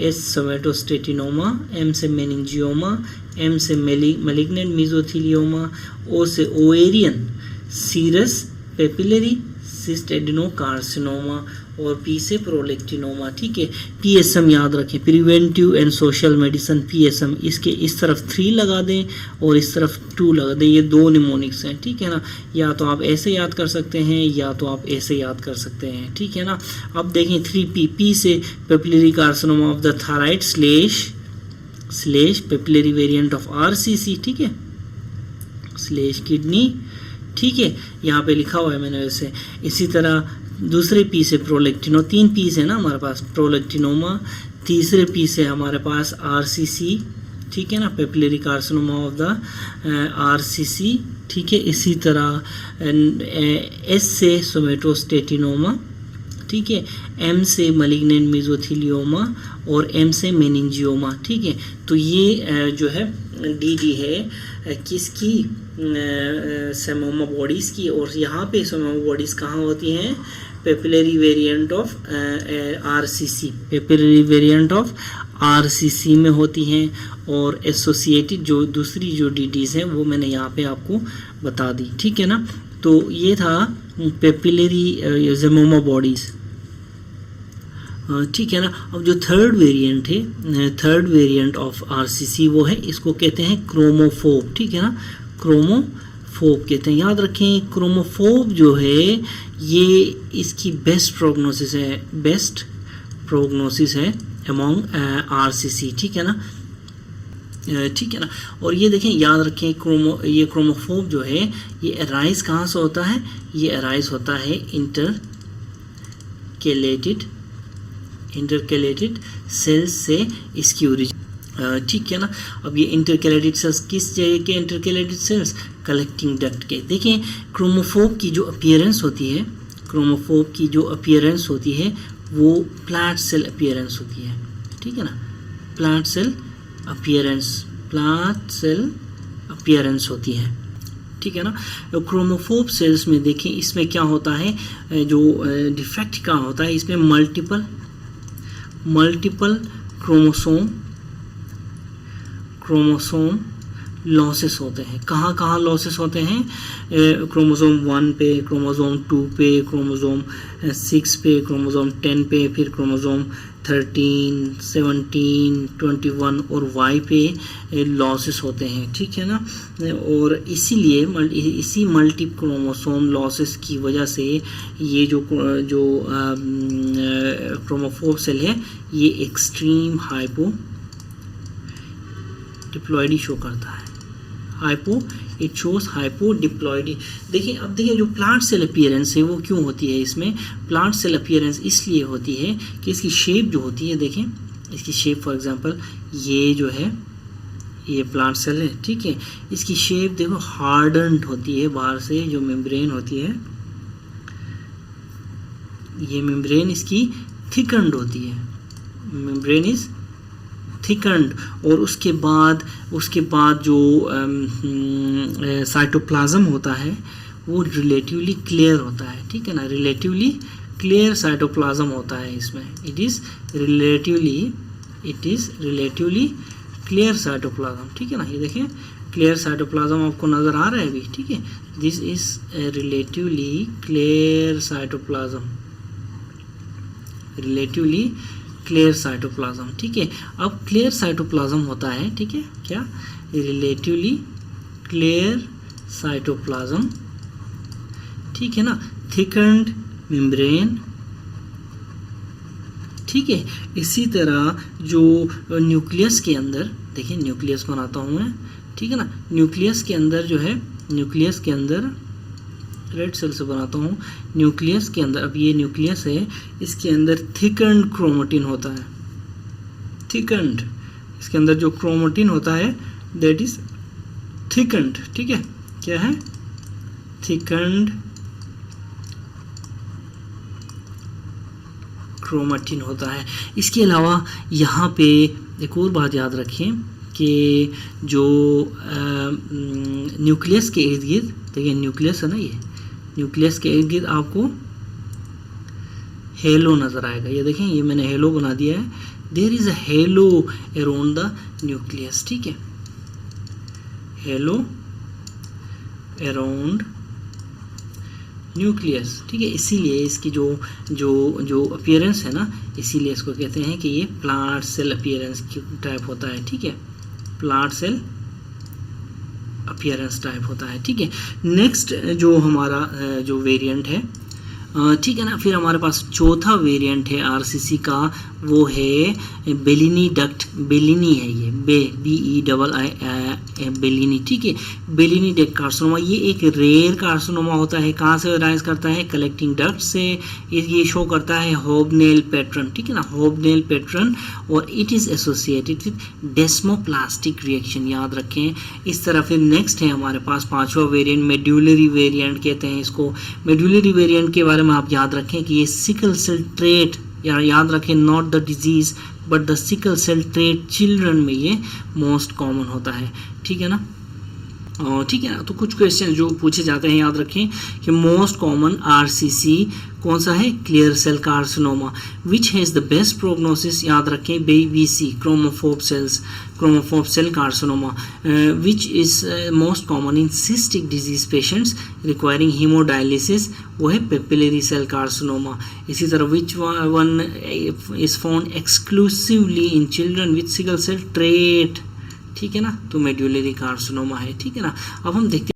S somatostatinoma, M से मेनिंजियोमा, एम से मैलिग्नेंट मीजोथीलियोमा, ओ से ovarian serous papillary cyst adenocarcinoma, और पी से प्रोलेक्टिनोमा, ठीक है। पीएसएम याद रखें, preventive and social medicine, PSM, इसके इस तरफ 3 लगा दें और इस तरफ 2 लगा दें, ये 2 निमोनिक्स हैं, ठीक है ना। या तो आप ऐसे याद कर सकते हैं या तो आप ऐसे याद कर सकते हैं, ठीक है ना। अब देखें 3P, पी से papillary carcinoma of the thyroid slash papillary variant of RCC, ठीक है, स्लेश किडनी, ठीक है, यहाँ पे लिखा हुआ है मैंने वैसे। इसी तरह दूसरे पी से प्रोलेक्टिनो, 3 पी से ना हमारे पास, प्रोलेक्टिनोमा, तीसरे पी से हमारे पास आरसीसी, ठीक है ना, papillary carcinoma of the RCC, ठीक है। इसी तरह एस से सोमेटोस्टेटिनोमा, ठीक है, एम से मैलिग्नेंट मेसोथेलियोमा और एम से मेनिंजियोमा, ठीक है। तो ये जो है डीडी है किसकी, ज़मोमा बॉडीज़ की, और यहाँ पे ज़मोमा बॉडीज़ कहाँ होती हैं, papillary variant of RCC, papillary variant of RCC में होती हैं, और एसोसिएटेड जो दूसरी जो डीडीज़ हैं वो मैंने यहाँ पे आपको बता दी, ठीक है ना। तो ये था पेपिलरी ज़मोमा बॉडीज़, ठीक है ना। अब जो थर्ड वेरिएंट है, थर्ड वेरिएंट ऑफ आरसीसी, वो है, इसको कहते हैं क्रोमोफोब, ठीक है ना, क्रोमोफोब कहते हैं। याद रखें क्रोमोफोब जो है ये इसकी बेस्ट प्रोग्नोसिस है अमॉन्ग आरसीसी, ठीक है ना, ठीक है ना। और ये देखें, याद रखें ये क्रोमोफोब जो है ये अराइज कहाँ से होता है, ये अराइज होता है इंटरकैलेटेड सेल्स से इसकी ओरिजिन, ठीक है ना। अब ये इंटरकैलेटेड सेल्स किस जगह के इंटरकैलेटेड सेल्स, कलेक्टिंग डक्ट के। देखें क्रोमोफोब की जो अपीयरेंस होती है, क्रोमोफोब की जो अपीयरेंस होती है वो प्लांट सेल अपीयरेंस होती है, ठीक है ना, प्लांट सेल अपीयरेंस होती है, ठीक है ना। क्रोमोफोब सेल्स में देखें इसमें क्या होता है, जो डिफेक्ट क्या होता है, इसमें मल्टीपल क्रोमोसोम लॉसेस होते हैं। कहाँ कहाँ लॉसेस होते हैं, क्रोमोसोम 1 पे, क्रोमोसोम 2 पे, क्रोमोसोम 6 पे, क्रोमोसोम 10 पे, फिर क्रोमोसोम 13, 17, 21 और वाई पे लॉसेस होते हैं, ठीक है ना। और इसीलिए इसी मल्टी क्रोमोसोम लॉसेस की वजह से ये जो क्रोमोफोब सेल है ये एक्सट्रीम हाइपो डिप्लॉइडी शो करता है। It shows hypodiploidy. देखिए अब देखिए जो प्लांट सेल अपीयरेंस है वो क्यों होती है, इसमें प्लांट सेल अपीयरेंस इसलिए होती है कि इसकी शेप जो होती है, देखें इसकी शेप फॉर एग्जांपल ये जो है ये प्लांट सेल है, ठीक है, इसकी शेप देखो हार्डन्ड होती है, बाहर से जो मेम्ब्रेन होती है ये मेम्ब्रेन इसकी थिकन्ड होती है, मेम्ब्रेन इज थिकन्ड, और उसके बाद जो साइटोप्लाज्म होता है वो रिलेटिवली क्लियर होता है, ठीक है ना, रिलेटिवली क्लियर साइटोप्लाज्म होता है इसमें, it is relatively clear cytoplasm, ठीक है ना। ये देखें क्लियर साइटोप्लाज्म आपको नज़र आ रहा है अभी, ठीक है, this is relatively clear cytoplasm, ठीक है। अब क्लियर साइटोप्लाज्म होता है, ठीक है, क्या रिलेटिवली क्लियर साइटोप्लाज्म, ठीक है ना, थिकन्ड मेम्ब्रेन, ठीक है। इसी तरह जो न्यूक्लियस के अंदर, देखिए न्यूक्लियस बनाता हूँ मैं, ठीक है ना, न्यूक्लियस के अंदर जो है, न्यूक्लियस के अंदर रेड सेल से बनाता हूँ, न्यूक्लियस के अंदर, अब ये न्यूक्लियस है, इसके अंदर थिकन्ड क्रोमेटिन होता है, थिकन्ड, इसके अंदर जो क्रोमेटिन होता है दैट इज थिकन्ड, ठीक है, क्या है, थिकन्ड क्रोमेटिन होता है। इसके अलावा यहाँ पे एक और बात याद रखें कि जो न्यूक्लियस के इर्द गिर्द, देखिए न्यूक्लियस है ना, ये न्यूक्लियस के इर्द गिर्द आपको हेलो नज़र आएगा, ये देखें ये मैंने हेलो बना दिया है, there is a halo around the nucleus, ठीक है, हेलो अराउंड न्यूक्लियस, ठीक है। इसीलिए इसकी जो अपीयरेंस है ना, इसीलिए इसको कहते हैं कि ये प्लांट सेल अपीयरेंस की टाइप होता है, ठीक है, प्लांट सेल अपीयरेंस टाइप होता है, ठीक है। नेक्स्ट जो हमारा जो वेरिएंट है, ठीक है ना, फिर हमारे पास चौथा वेरिएंट है आरसीसी का, वो है बेलिनी डक्ट, बेलिनी है ये, BELLI बेलिनी, ठीक है, बेलिनी डक्ट कार्सिनोमा, ये एक रेयर कार्सिनोमा होता है। कहाँ से राइज करता है, कलेक्टिंग डक्ट से। ये शो करता है होबनेल पैटर्न, ठीक है ना, होबनेल पैटर्न, और it is associated with desmoplastic reaction, याद रखें। इस तरह फिर नेक्स्ट है हमारे पास पांचवा वेरिएंट, मेड्यूलरी वेरिएंट कहते हैं इसको। मेड्यूलरी वेरिएंट के बारे में आप याद रखें कि ये सिकल सेल ट्रेट, याद रखें, not the disease but the sickle cell trait, children में ये मोस्ट कॉमन होता है, ठीक है ना, ठीक है ना। तो कुछ क्वेश्चन जो पूछे जाते हैं याद रखें कि मोस्ट कॉमन आरसीसी कौन सा है, clear cell carcinoma, which has the best prognosis, याद रखें BC, chromophobe cell carcinoma, which is most common in cystic disease patients requiring haemodialysis, वो है पेपिलरी सेल कार्सिनोमा। इसी तरह which one is found exclusively in children with sickle cell trait, ठीक है ना, तो मेड्यूलरी कार्सिनोमा है, ठीक है ना। अब हम देखते